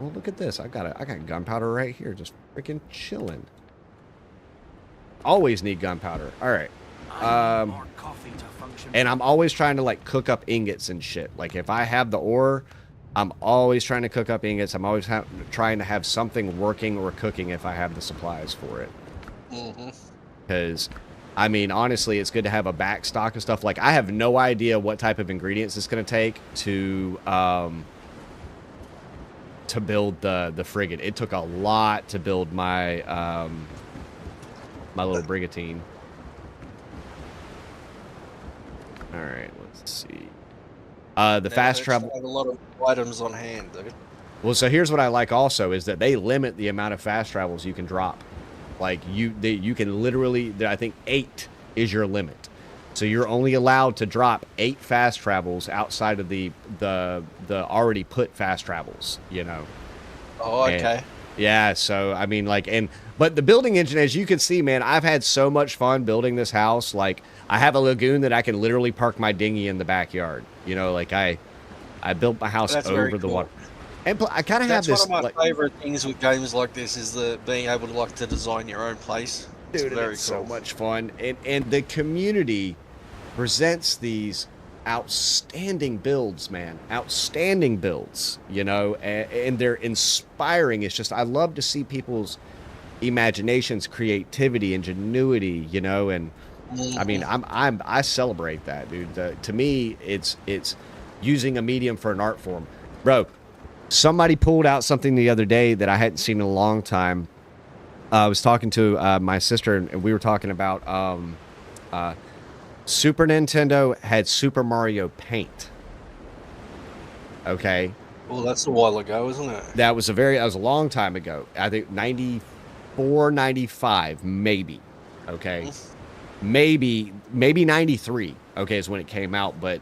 look at this. I got gunpowder right here, just freaking chilling. Always need gunpowder. All right. And I'm always trying to like cook up ingots and shit. Like if I have the ore, I'm always trying to cook up ingots. I'm always trying to have something working or cooking if I have the supplies for it. Because, I mean, honestly, it's good to have a back stock of stuff. Like I have no idea what type of ingredients it's going to take to build the frigate. It took a lot to build my my little brigantine. All right, let's see. The fast travel. Have a lot of items on hand, dude. Well, so here's what I like also is that they limit the amount of fast travels you can drop. Like you can literally, I think 8 is your limit. So you're only allowed to drop 8 fast travels outside of the already put fast travels, you know. Oh, okay. And, yeah, so I mean like but the building engine, as you can see, man, I've had so much fun building this house. Like I have a lagoon that I can literally park my dinghy in the backyard. You know, like I built my house over the water. And I kind of have this. That's one of my favorite things with games like this is the being able to design your own place. Dude, it's so much fun, and the community presents these outstanding builds, man. Outstanding builds, you know, and they're inspiring. It's just I love to see people's imaginations, creativity, ingenuity, you know, and I mean I celebrate that, dude. To me, it's using a medium for an art form, bro. Somebody pulled out something the other day that I hadn't seen in a long time. I was talking to my sister, and we were talking about Super Nintendo had Super Mario Paint. Okay. Well, that's a while ago, isn't it? That was a long time ago. I think 94, 95, maybe. Okay. Maybe 93, okay, is when it came out, but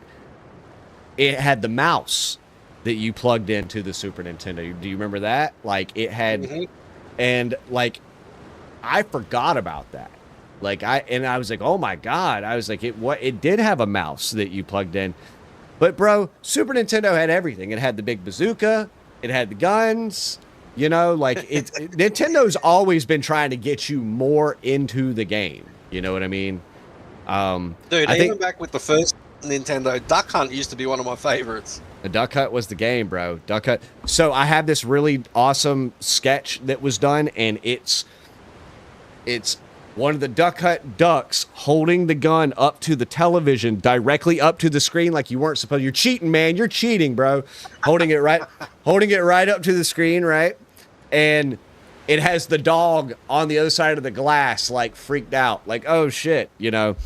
it had the mouse that you plugged into the Super Nintendo. Do you remember that? Like it had, and like I forgot about that. Like I was like, oh my god! I was like, it did have a mouse that you plugged in, but bro, Super Nintendo had everything. It had the big bazooka. It had the guns. You know, like Nintendo's always been trying to get you more into the game. You know what I mean? Dude, even back with the first Nintendo, Duck Hunt used to be one of my favorites. The Duck Hunt was the game, bro. Duck Hunt. So I have this really awesome sketch that was done, and it's one of the Duck Hunt ducks holding the gun up to the television, directly up to the screen, like you weren't supposed. You're cheating, man. You're cheating, bro. Holding it right up to the screen, right? And it has the dog on the other side of the glass, like freaked out, like oh shit, you know.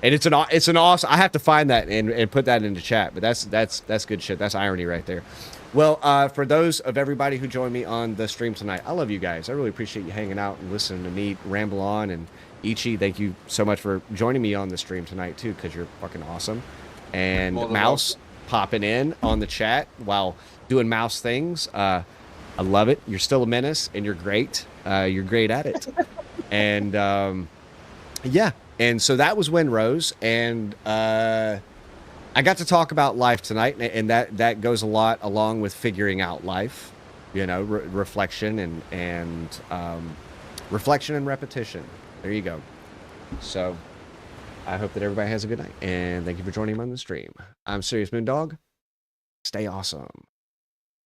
And it's an awesome. I have to find that and put that into chat. But that's good shit. That's irony right there. Well, for those of everybody who joined me on the stream tonight, I love you guys. I really appreciate you hanging out and listening to me ramble on. And Ichi, thank you so much for joining me on the stream tonight too, because you're fucking awesome. And Mouse popping in on the chat while doing mouse things. I love it. You're still a menace, and you're great. You're great at it. And yeah. And so that was Windrose, and I got to talk about life tonight, and that goes a lot along with figuring out life, you know, reflection and reflection and repetition. There you go. So I hope that everybody has a good night, and thank you for joining me on the stream. I'm Serious Moondog. Stay awesome.